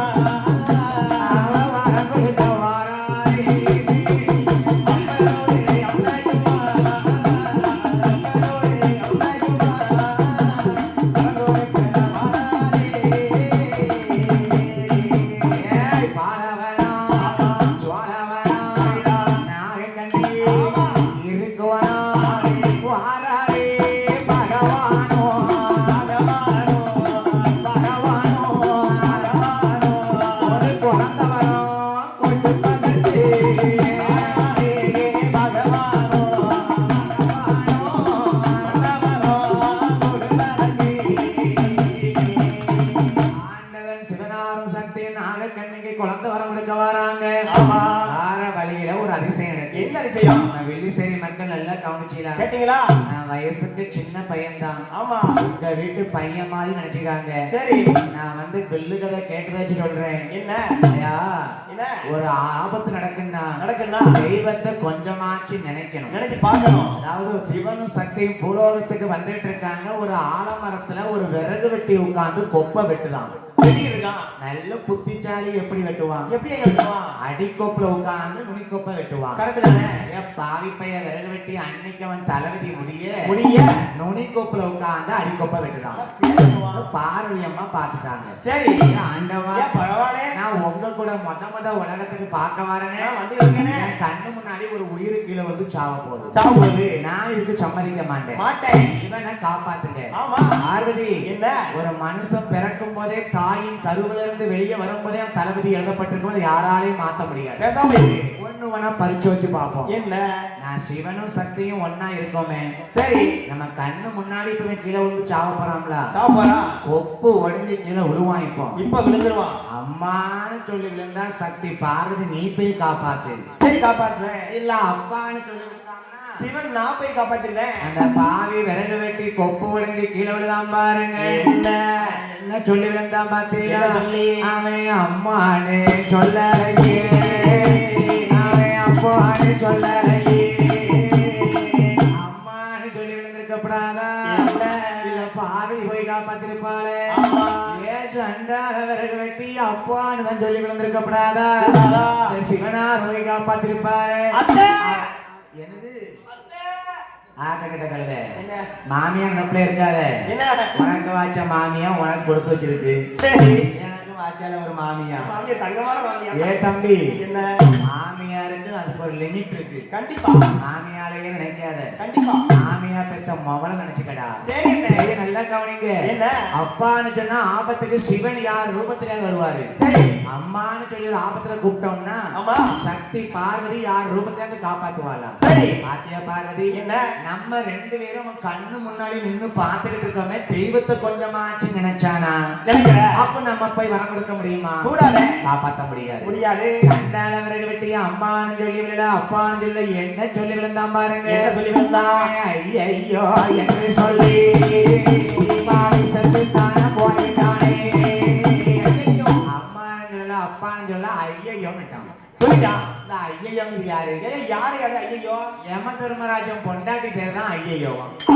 அவன் வரம் கொடுக்க வாராய் அப்பனோடு அம்மையுமா அப்பனோடு அம்மையுமா வரம் கொடுக்க வாராய் ஏய் பாலவனா சோழவனா நாகக்கண்ணி இருக்குவனா வாராரே பகவானோ பகவானோ பகவானோ பகவானோ ஒரு குழந்தை வரம் கொண்டு வந்துட்டு பகவானோ ஆண்டவன் சிவனாரும் சக்தி நாகக்கண்ணிக்கு குழந்தை வரம் கொடுக்க வராங்க வார வழியில ஒரு அதிசயம் எனக்கு என்ன அதிசயம்? நம்ம வெள்ளிசேரி மக்கள் நல்லா கவனிச்சீங்களா கேட்டீங்களா? நான் வயசுக்கு சின்ன பையன்தான் ஆமா. உங்க வீட்டு பையன் மாதிரி நினைச்சுக்காங்க சரி. நான் வந்து வில்லு கதை கேட்டு வச்சு சொல்றேன் என்ன? ஐயா என்ன? ஒரு ஆபத்து நடக்குன்னா நடக்குன்னா தெய்வத்தை கொஞ்சமாச்சு நினைக்கணும் நினைச்சு பார்க்கணும். அதாவது சிவனும் சக்தியும் பூலோகத்துக்கு வந்துட்டு இருக்காங்க ஒரு ஆலமரத்துல ஒரு விறகு வெட்டி உட்கார்ந்து கொப்பை வெட்டுதான் வெட்டி இருக்கான். நல்ல புத்திசாலி எப்படி வெட்டுவான் எப்படி வெட்டுவான்? அடிக்கோப்புல உட்கார்ந்து நுனிக்கோப்பை வெட்டுவான் கரெக்ட் தானே? ஏன் பாவி பைய விறகு வெட்டி அன்னைக்கு அவன் தளபதி முடிய முடிய நுனிக்கோப்புல உட்கார்ந்து அடிக்கோப்பை வெட்டுதான் பார்வதி அம்மா பாத்துட்டாங்க சரி. ஆண்டவா ஏன் பகவானே? நான் உங்க கூட முத உலகத்துக்கு பார்க்க வரேனே நான் வந்து இருக்கேனே. என் கண்ணு முன்னாடி ஒரு உயிர் கீழே வந்து சாவ போகுது சாப்பிடுவது நான் இதுக்கு சம்மதிக்க மாட்டேன் மாட்டேன். இவனை காப்பாத்துங்க ஆமா. பார்வதி என்ன? ஒரு மனுஷன் பிறக்கும் போதே தாயின் கருவில இருந்து வெளியே வரும்போதே அவன் தளபதி எழுதப்பட்டிருக்கும் யாராலையும் மாத்த முடியாது பேசாம இரு. ஒண்ணு வேணா பறிச்சு வச்சு பார்ப்போம் என்ன? நான் சிவனும் சக்தியும் ஒன்னா இருக்கோமே சரி. நம்ம கண்ணு முன்னாடி இப்ப இவன் கீழே விழுந்து சாவ போறாங்களா சாப்பிடா. கொப்பு உடஞ்சி கீழே விழுவான் இப்போ இப்ப விழுந்துருவான். அம்மான்னு சொல்லி விழுந்தா சக்தி பார்வதி நீ போய் காப்பாத்து சரி காப்பாத்துறேன். இல்ல அப்பான்னு சொல்லி விழுந்தாங்கன்னா சிவன் நான் போய் காப்பாத்திருந்தேன். அந்த பாவி விறகு வெட்டி கொப்பு உடஞ்சி கீழே விழுதான் பாருங்க என்ன? என்ன சொல்லி விழுந்தான் பாத்தீங்களா என்ன சொல்லி? அவன் அம்மானு சொல்லலையே அவன் அப்பான்னு சொல்லலையே அம்மான்னு சொல்லி விழுந்திருக்கப்படாதா என்ன? இல்ல பார்வதி போய் காப்பாத்திருப்பாளே ஆமா. ஏன் சண்டால விறகு வெட்டி அப்பான்னு தான் சொல்லி விழுந்திருக்கப்படாதா கூடாதா? சிவனார் போய் காப்பாத்திருப்பாரு அத்தை. என்னது ஆத்த கிட்ட கழுத என்ன? மாமியா நப்பில இருக்காத என்ன? உனக்கு வாச்ச மாமியா உனக்கு கொடுத்து வச்சிருக்கு சரி. எனக்கு வாச்சால ஒரு மாமியா மாமியா தங்கமான மாமியா? ஏ தம்பி என்ன? மாமியாருக்கு அதுக்கு ஒரு லிமிட் இருக்கு கண்டிப்பா. மாமியாரையே நினைக்காத கண்டிப்பா. மாமியா பெத்த மவளை நினைச்சுக்கடா சரி அண்ணே. ஏய், நல்லா கவனிங்க என்ன? அப்பான்னு சொன்னா ஆபத்துக்கு சிவன் யார் ரூபத்திலே வருவாரு சரி. அம்மான்னு சொல்லி ஒரு ஆபத்துல கூப்பிட்டோம்னா ஆமா. சக்தி பார்வதி யார் ரூபத்திலே இருந்து காப்பாத்துவாளா சரி. பாத்தியா பார்வதி என்ன? நம்ம ரெண்டு பேரும் கண்ணு முன்னாடி நின்னு பாத்துக்கிட்டு இருக்கோமே தெய்வத்தை கொஞ்சமாச்சு நினைச்சானா நினைக்கிற? அப்ப நம்ம போய் வரம் கொடுக்க முடியுமா கூடாது. காப்பாத்த முடியாது முடியாது. சண்டால விறகு வெட்டி அம்மான்னு சொல்லி விழல அப்பான்னு சொல்லி என்ன சொல்லி விழுந்தான் பாருங்க என்ன சொல்லி விழுந்தான்? ஐயோ என்று சொல்லி பாவி செத்து தானே போயிட்டானே ஐயையோ. அம்மான்னு சொல்லல அப்பான்னு சொல்ல ஐயோன்னுட்டான் சொல்லிட்டான். இந்த ஐயோங்கிறது யாரு ஏய், யாரு அது? ஐயையோ. யம தர்மராஜன் பொண்டாட்டி பேர் தான் ஐயோ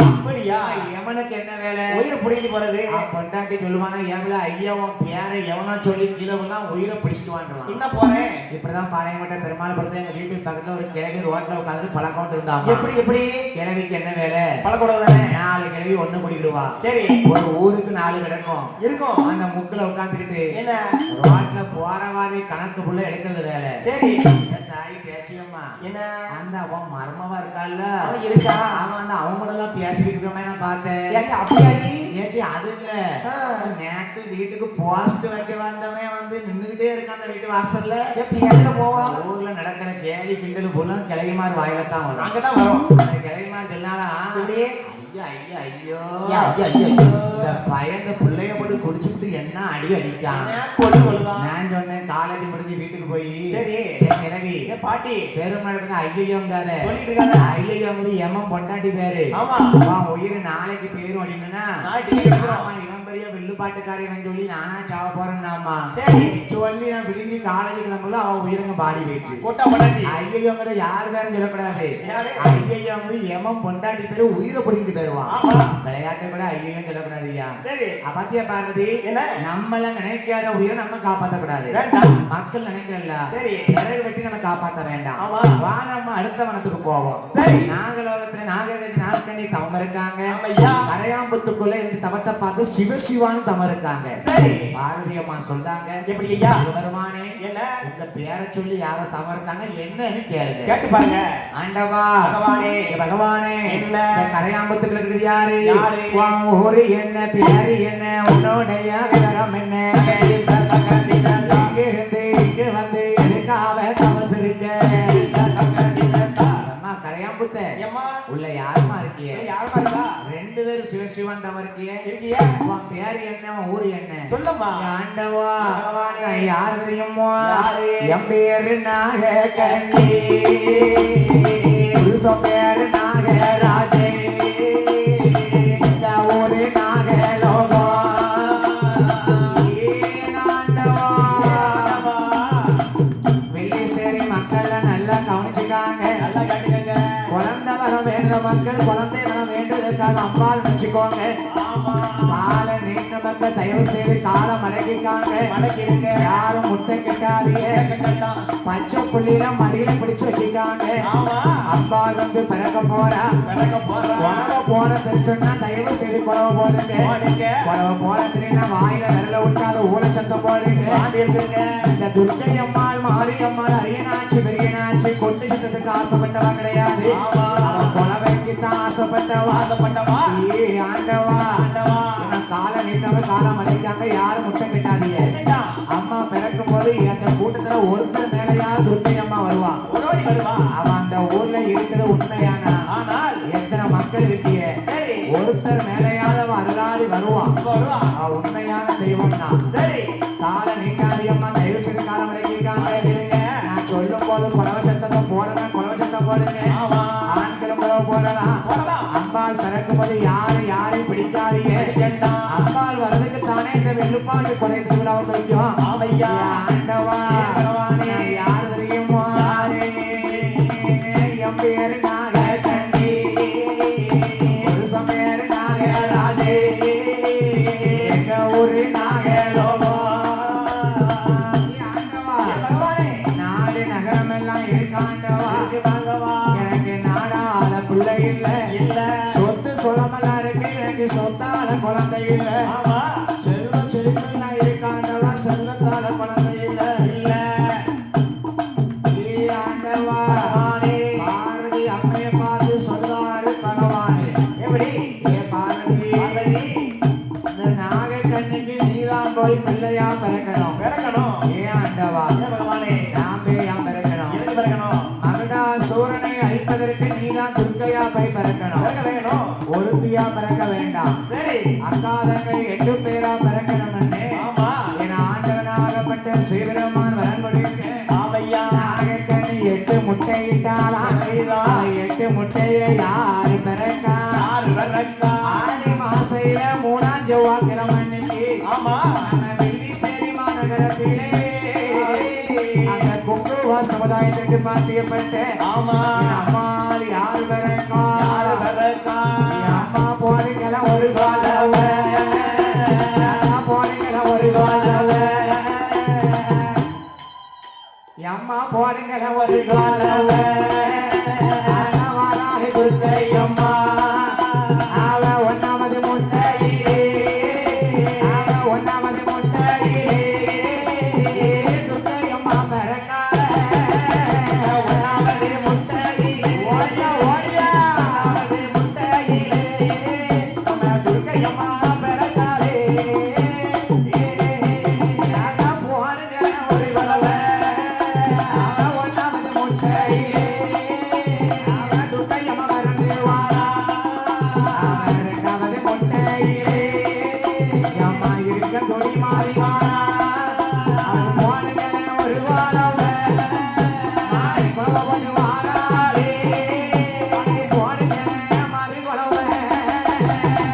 அப்படியா? யமனுக்கு என்ன வேலை உயிரை புடிக்கிட்டு போறது. பொண்டாட்டி சொல்லுவானா எவ்வளவு ஐயாவும் பேரை எவனோ சொல்லி கீழவெல்லாம் உயிரை பிடிச்சிட்டு வாண்டுவான் என்ன போறேன்? இப்படிதான் பாளையங்கோட்டை பெருமாள் படத்துல எங்க வீட்டுக்கு பக்கத்துல ஒரு கிழவி ரோட்ல உட்காந்து பழக்கம் இருந்தாங்க எப்படி எப்படி? கிழவிக்கு என்ன வேலை பழக்கூடாது தானே? 4 கிழவி ஒண்ணு குடிக்கிடுவா சரி. ஒரு ஊருக்கு 4 கிடக்கும் இருக்கும். அந்த முக்குல உட்காந்துக்கிட்டு என்ன? ரோட்ல போற மாதிரி கணக்கு புள்ள எடுக்கிறது வேலை சரி. என் தாய் பேச்சியம்மா என்ன? அந்த அவன் மர்மமா இருக்கால அவன் இருக்கா? அவன் வந்து அவங்க கூட எல்லாம் பேசிக்கிட்டு இருக்கமே நான் பார்த்தேன் ஏடி, அப்படியாடி? ஏட்டி அது இல்ல ஆ. நேத்து வீட்டுக்கு போஸ்ட் வைக்க வந்தவன் வந்து நின்னுகிட்டே இருக்கான் அந்த வீட்டு வாசல்ல எப்படி எங்க போவான்? ஊர்ல நடக்கிற கேலி கிண்டல் போல கிளைமார் வாயில தான் வரும் அங்கதான் வரும். அந்த கிளைமார் சொன்னாலா எப்படி? ஐயா ஐயோ ஐயோ ஐயா, ஐயா, ஐயா, ஐயா. இந்த பையன் இந்த பிள்ளைய போட்டு குடிச்சுட்டு என்ன அடி அடிக்கான். கொழு கொழுதான். நான் சொன்னேன் காலேஜ் முடிஞ்சு வீட்டுக்கு போய் சரி. கிளவி ஏ பாட்டி பெரும் நடக்குது ஐயோங்காத சொல்லிட்டு இருக்காங்க. ஐயோங்கிறது எம்மன் பொண்டாட்டி பேரு. ஆமா. உன் உயிர் நாளைக்கு பேரும் அப்படின்னா நாளைக்கு பேரும். ஆமா, இவன் பெரிய வெள்ளுப்பாட்டுக்காரன் சொல்லி நானா சாவ போறேன்னாமா. சரி. சொல்லி நான் விடிஞ்சு காலேஜ் கிளம்புல அவன் உயிருங்க பாடி போயிடுச்சு. போட்டா பொண்டாட்டி. ஐயோங்கிற யார் பேரும் சொல்லக்கூடாது. யாரு? ஐயோங்கிறது எம்மன் பொண்டாட்டி பேரு உயிரை பிடிக்கிட்டு போயிருவான். ஆமா. விளையாட்டு கூட ஐயோன்னு சொல்லக்கூடாதுயா. சரி. பாத்தியா பார்வதி, என்ன? நம்மள நினைக்காத உயிரை நம்ம காப்பாத்த கூடாது. வேண்டாம். மக்கள் நினைக்கிறல்ல, சரி. விறகு வெட்டி நம்ம காப்பாத்த வேண்டாம். ஆமா. வா நம்ம அடுத்த வனத்துக்கு போவோம். சரி. நாகலோகத்துல நாகக்கண்ணி தவம் இருக்காங்க. ஆமையா. கரையாம்புத்துக்குள்ள இருந்து தவத்தை பார்த்து சிவசிவான்னு தவம் இருக்காங்க. சரி. பார்வதி அம்மா சொல்றாங்க, எப்படி ஐயா? வருமானே என்ன? உங்க பேரை சொல்லி யாரோ தவம் இருக்காங்க, என்னன்னு கேளுங்க. கேட்டு பாருங்க. ஆண்டவா பகவானே. பகவானே, என்ன? இந்த கரையாம்புத்துக்குள்ள இருக்குது யாரு? யாரு? உன் ஊரு என்ன, பேரு என்ன, உன்னோடைய விவரம் என்ன? இங்க இருந்து இங்க வந்து எதுக்காக தவசு இருக்க? அம்மா கரையாம்புத்த ஏம்மா? உள்ள யாருமா இருக்கிய? யாருமா இருக்கா? ரெண்டு பேரும் சிவசிவன் தவம் இருக்கிய. இருக்கியா? உன் பேரு என்ன, உன் ஊரு என்ன? சொல்லம்மா. ஆண்டவா பகவானே. நான் யார் தெரியுமா? யாரு? என் பேரு நாகக்கண்ணி, புருஷன் பேரு நாகராஜே, இந்த ஊரு நாகலோகம். ஏன் ஆண்டவா, வெள்ளிசேரி மக்கள் நல்லா கவனிச்சுக்காங்க. நல்லா கேட்டுக்கங்க. குழந்தை வரம் வேண்டுத மக்கள் குழந்தை வரம் வேண்டுவதற்காக அம்பாள் வச்சுக்கோங்க. ஆமா. காலை நீண்ட மக்கள் தயவு செய்து காலை மடக்கிக்காங்க. மடக்கிருங்க. யாரும் முட்டை கட்டாதீங்க. கேட்கட்டும். பச்சை புள்ளில மடியில பிடிச்சு வச்சுக்காங்க. ஆமா. அம்பாள் வந்து பிறக்க போறா. பிறக்க போறா. குழவை போட தெரிஞ்சோன்னா தயவு செய்து குழவை போடுங்க. போடுங்க. குழவை போட தெரியுன்னா வாயில விரல விட்டாத ஊழச்சத்தம் போடுங்க. பாண்டி இருக்குங்க. இந்த துர்க்கை அம்மாள், மாரியம்மாள், அரியனாச்சி, பெரியனாச்சி கொண்டு சத்தத்துக்கு ஆசைப்பட்டவா கிடையாது. ஆமா. அவன் குழவைக்கு தான் ஆசைப்பட்டவா. ஆசைப்பட்டவா. ஏ ஆண்டவா, ஆண்டவா. காலை நீட்டாக காலை மலைக்காங்க. யாரும் முட்டை கட்டாதீங்க. கேட்டான். அம்மா பிறக்கும் போது அந்த கூட்டத்துல ஒருத்தர் மேலையா துர்க்கை அம்மா வருவான். ஓடோடி வருவா. அவன் அந்த ஊர்ல இருக்குது உண்மையானா? ஆனால் எத்தனை மக்கள் இருக்கிய, சரி. ஒருத்தர் மேலையாத அருளாடி வருவான். வருவா. அவன் உண்மையான தெய்வம் தான். சரி. காலை நீட்டாதி அம்மா தயவு செய்து காலம் விளக்கியிருக்காங்க. நான் சொல்லும் போது குலவ சத்தத்தை போடலாம், குலவ சத்தம் போடுங்க. ஆமா. ஆண்களும் குலவ போடலாம். போடலாம். அம்பாள் பிறக்கும் போது யாரையும் பிடிக்காதீங்க. கேட்டான். அம்பாள் வரதுக்கு தானே இந்த வெள்ளுப்பாட்டு கொடை திருவிழாவை குறிக்கும். ஆமையா. ஆண்டவா பகவானே. நான் யார் தெரியுமா? என் பேரு நாகக்கண்ணி, புருஷன் பேரு நாகராஜே, எங்க ஊரு நாகலோகம். ஆண்டவா பகவானே. நாடு நகரம் எல்லாம் இருக்காண்டவா. வாங்கவா. எனக்கு நாடாத பிள்ளை இல்ல, இல்ல. சொத்து சொலமெல்லாம் இருக்கு, எனக்கு சொத்தால குழந்தை இல்ல. ஆமா. செல்வ செழிப்பெல்லாம் இருக்காண்டவா, செல்வத்தால குழந்தை இல்ல. இல்ல. ஏ ஆண்டவா, பகவானே. பார்வதி அம்மையை பார்த்து சொல்றாரு பகவானே. எப்படி? ஏ பார்வதி, பார்வதி. இந்த நாகக்கண்ணிக்கு நீதான் போய் பிள்ளையா பிறக்கணும். பிறக்கணும். ஏ ஆண்டவா, ஏன் பகவானே? நான் பேயா பிறக்கணும். எதுக்கு பிறக்கணும்? மகடா சூரனை அழிப்பதற்கு நீதான் துர்க்கையா போய் பிறக்கணும். பிறக்க வேணும். ஒருத்தியா பிறக்க வேண்டாம். சரி. அக்காதங்கள் 8 பேரா பிறக்கணும்னு ஆமா. என் ஆண்டவனாகப்பட்ட சிவபெருமான் வரம் கொடுக்க. ஆமையா. நாகக்கண்ணி 8 முட்டையிட்டாலாம். சரிதான். 8 முட்டையில யாரு பிறக்கா? யார் பிறக்கா? ஆடி மாசையில 3ஆம் செவ்வாய்க்கிழமை அன்னைக்கு ஆமா. நம்ம வெள்ளிசேரி மாநகரத்திலே அந்த குங்குவா சமுதாயத்திற்கு மாற்றியப்பட்ட ஆமா. என் அம்மாள் யாரு பிறக்கா? யார் பிறக்கா? என் அம்மா போறீங்கள ஒரு காலவ, போறீங்கள ஒரு காலவ, என் அம்மா போறீங்கள ஒரு காலவ. வாராளி துர்க்கை அம்மா, அவ ஒன்னாமது முட்டையிலே, அவ ஒன்னாமது முட்டையிலே, துர்க்கை அம்மா பிறக்கால ஒன்னாவது முட்டையிலே. ஓடியா ஓடியா. ஒன்னாவது முட்டையிலே. நம்ம துர்க்கையம்மா பிறந்தாளே. யாரா போறீங்கள ஒரு காலவ, அவ ஒன்னாமது முட்டையிலே, அவ துர்க்கை அம்மா பிறந்து வாரா. அவ போட்டு வாராளே போடுங்கனே மறு குலவை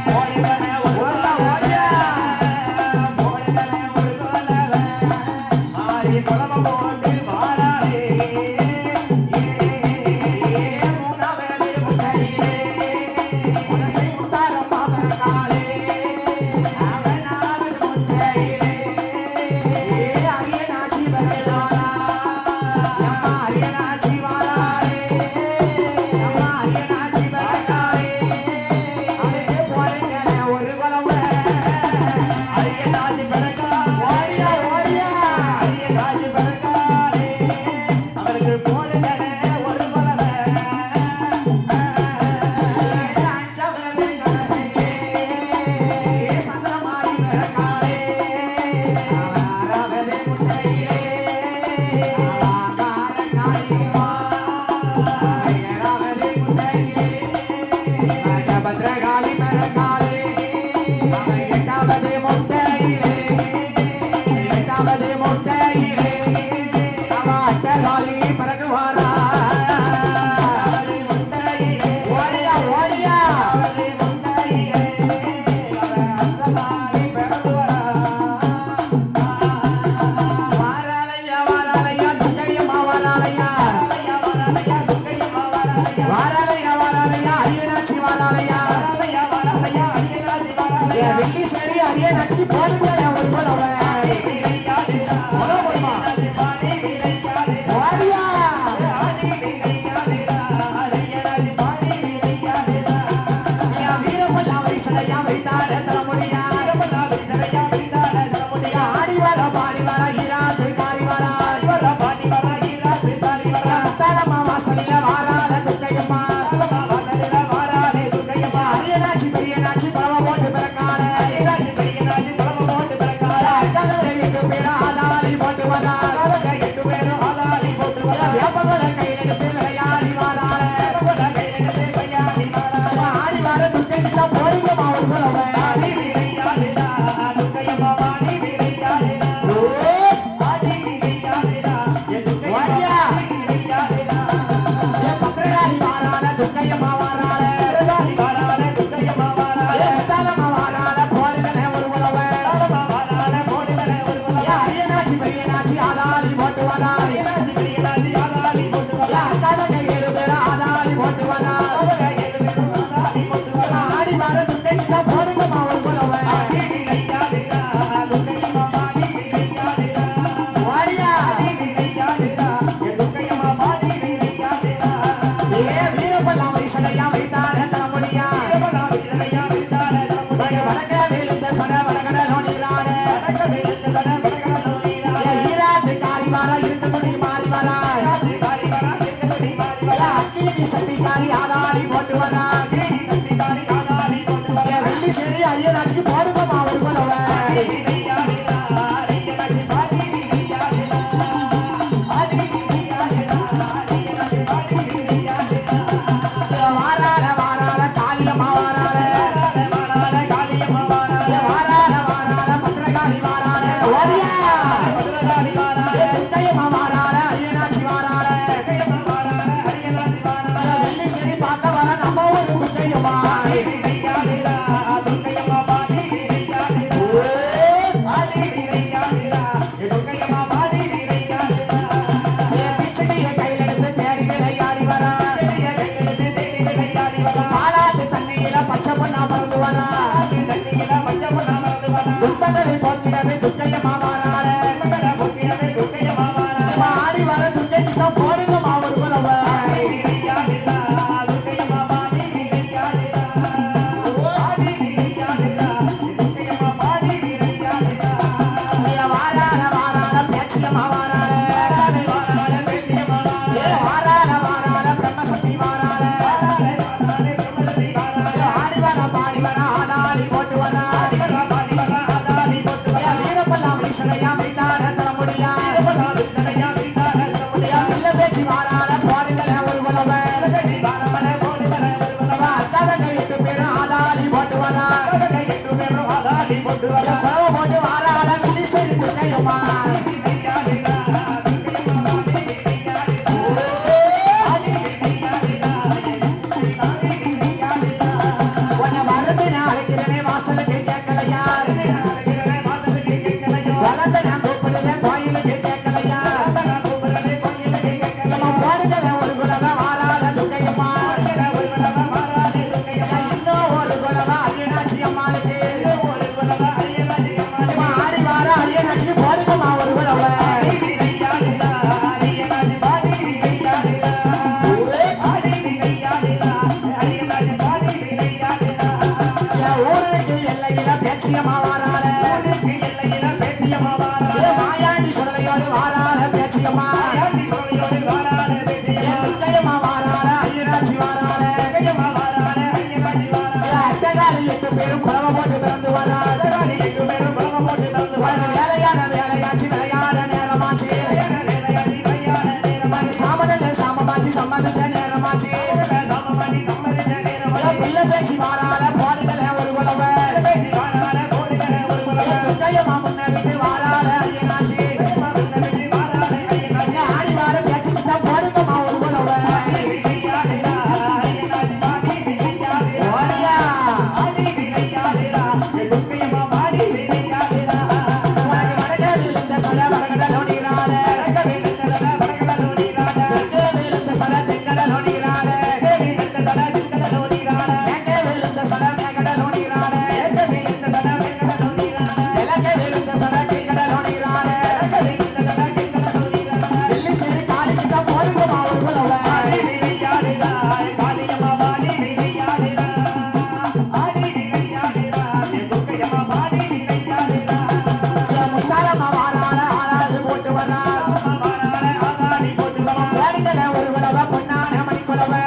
போடுங்கனே ஒரு ஓடியா போடுங்கனே ஒரு கோலவ மாறி குலவ போட்டு வாராளே மூணாவது முட்டையிலே உனசை முத்தாரம்மா பிறந்தாளே அவனாவது முட்டையிலே அரியனாச்சி பிறந்தாளா அம்மா அரியனாச்சி வாராளே அம்மா அரியனாச்சி பிறந்தாளே அதுக்கு போறீங்களே ஒரு குலவை அரியனாச்சி பிறக்கா ஓடியா ஓடியா அரியனாச்சி பிறக்காளே அவருக்கு போடுங்கனே ஒரு கோலவ அண்டவரது கனசையிலே சந்திரமாரி பிறக்காளே ஆறாவது முட்டையிலே ஆகார காளியம்மா ஏழாவது முட்டையிலே பத்ரகாளி பிறக்காளே எட்டாவது முட்டையிலே எட்டாவது முட்டையிலே அட்டகாளி பிறகுவாரா ஓடியா ஓடியா வாராளையா வாராளையா துர்க்கையம்மா வாராளையா வாராளையா வாராளையா அரியனாச்சி வாராளையா வெள்ளி சரி அரியனாச்சி போடுங்க ஒரு குலவை போடுமா ஓடியா வீரப்பெல்லாம் வயசுலையா வைத்தார தலைமுடியா ஆடி வர பாடி வர ஈராது காரி வரா முத்தாரம்மா வாசலில வாராள துர்க்கையம்மா அரியனாச்சி பெரியனாச்சி பழவ போட்டு பிறக்கால எட்டு பேர் ஆதாளி போட்டு வரா வேப்பங்களை கையில் எடுத்து விளையாடி வாராள ஆடி வர துர்க்கைக்கு தான் போடுங்கம்மா ஒரு குலவை பத்திரகாளி வாராள துர்க்கையம்மா வாராள முத்தாரம்மா வாராள போடுங்களே ஒரு குலவை அரியனாச்சி பெரியனாச்சி ஆதாளி போட்டு வரா அக்காத கையேழு பேர் ஆதாளி போட்டு வரா ஆடி வர துர்க்கைக்கு தான் போடுங்கம்மா ஒரு குலவை ஓடியா வீரப்பெல்லாம் வயசடையா வைத்தார தலைமுடியா வடக்க வேலுந்த சட வடகடலோ நீராட ஈராத்து காரி வாரா இருக்க துணி மாறி வரா அக்கினி சட்டிக்காரி ஆதாளி போட்டு வரா வெள்ளி சரி அரியனாச்சிக்கு போடுங்கம்மா ஒரு குலவை வாராள வாராள காளியம்மா வாராள வாராள வாராள பத்திரகாளி வாராள ஓடியா துர்க்கையம்மா வாராள அரியனாச்சி வாராள வெள்ளி சரி பார்க்க வர நம்ம ஒரு துர்க்கையம்மா தீச்சட்டியை கையில் எடுத்து தேடி விளையாடி வரா பாலாத்து தண்ணியில பச்சை பொண்ணா பறந்து வரா துன்பங்களை போக்கிடவே துர்க்கையம்மா வாராள ஆடி வர துர்க்கைக்கு தான் போடுங்கம்மா ஒரு குலவை வாராள வாராள பேச்சியம்மா வாராள வாராள வாராள பிரம்மசக்தி வாராள ஆடி வர பாடி வர ஆதாளி போட்டு வரா வீரப்பெல்லாம் வீசனையா வைத்தார தலைமுடியா பிள்ளை பேச்சு வாராள போடுங்களே ஒரு குலவை அக்காத கை எட்டு பேரும் ஆதாளி போட்டு வரா குலவை போட்டு வாராள வெள்ளி சரி துர்க்கையம்மா சாமமாச்சி சம்மதிச்ச நேரமாச்சி பிள்ளை பேசி வாரால போடுங்கள ஒரு குலவை துர்க்கையம்மா முன்ன விட்டு வாரால ஐயனாசி ஆடி வார பேச்சுக்கு தான் போடுங்கம்மா ஒரு குலவை ஓடியா உனக்கு வடக்க விழுந்த சட வடகடலோ நீராட தெற்கே விழுந்த சட தெங்கடலோ நீராட மேற்கே விழுந்த சட மேகடலோ நீராட கிழக்கே விழுந்த சட கீழ்கடலோ நீராட வெள்ளி சேரி காலிக்கு தான் போடுங்கம்மா ஒரு குலவை முத்தாலம்மா வாரால ஆராசு போட்டு வரா போடுங்கள ஒரு குலவை பொன்னான மணி குலவை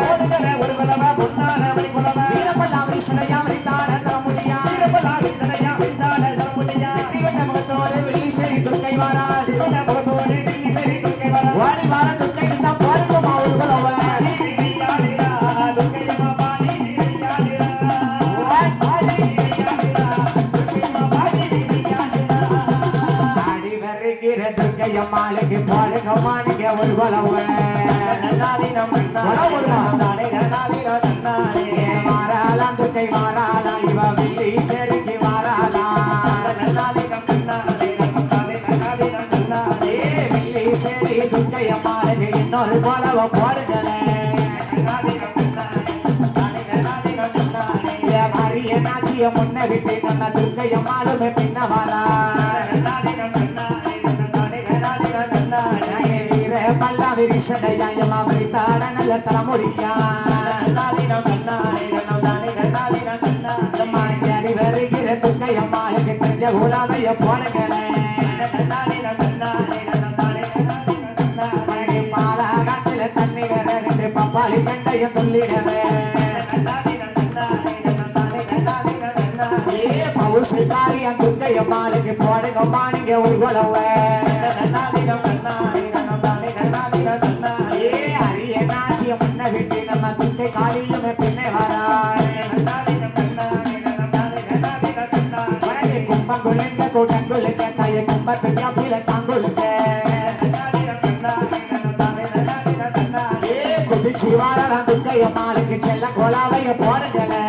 வீரப்பல்லாம் விரிசனையா விரித்தான தர முடியா வெற்றி வெட்ட முகத்தோடு வெள்ளி சேரி துர்க்கை வாரா ஓடி வார துர்க்கைக்கு தான் போடுங்கம்மா ஒரு குலவை ஆடி வருகிற துர்க்கையம்மாளுக்கு போடுங்கம்மா நீங்க ஒரு குலவை மாறாலாம் துர்க்கை மாறாலாம் இவ வெள்ளி சேரிக்கு மாறாலாம் ஏ வெள்ளி சேரி துர்க்கையம்மாளுக்கு இன்னொரு குலவை போடுங்களே அரியனாச்சிய முன்ன விட்டு நம்ம துர்க்கையம்மாளுமே பின்ன வரா வீர பல்லா விரிசடையாயமா விரித்தாட நல்ல தலைமுடியா அடி வருகிற துர்க்கையம்மாளுக்கு தெரிஞ்ச உலாவைய போடுங்களே பாலாகாட்டுல தண்ணி வேற ரெண்டு பப்பாளி கண்டைய துள்ளிடவே ஏ பவுசுக்காரிய துர்க்கையம்மாளுக்கு போடுங்கம்மா நீங்க ஒரு குலவை ஏ அரியனாச்சிய முன்ன விட்டு நம்ம துர்க்கை காளியுமே பின்னே வரா கும்பங்குளுங்க கூட்டங்குளுங்க தாய கும்பத்துக்கு அப்பில தாங்குளுங்க ஏ குதிச்சு வாழலாம் துர்க்கையம்மாளுக்கு செல்ல கோலாவைய போடுங்களே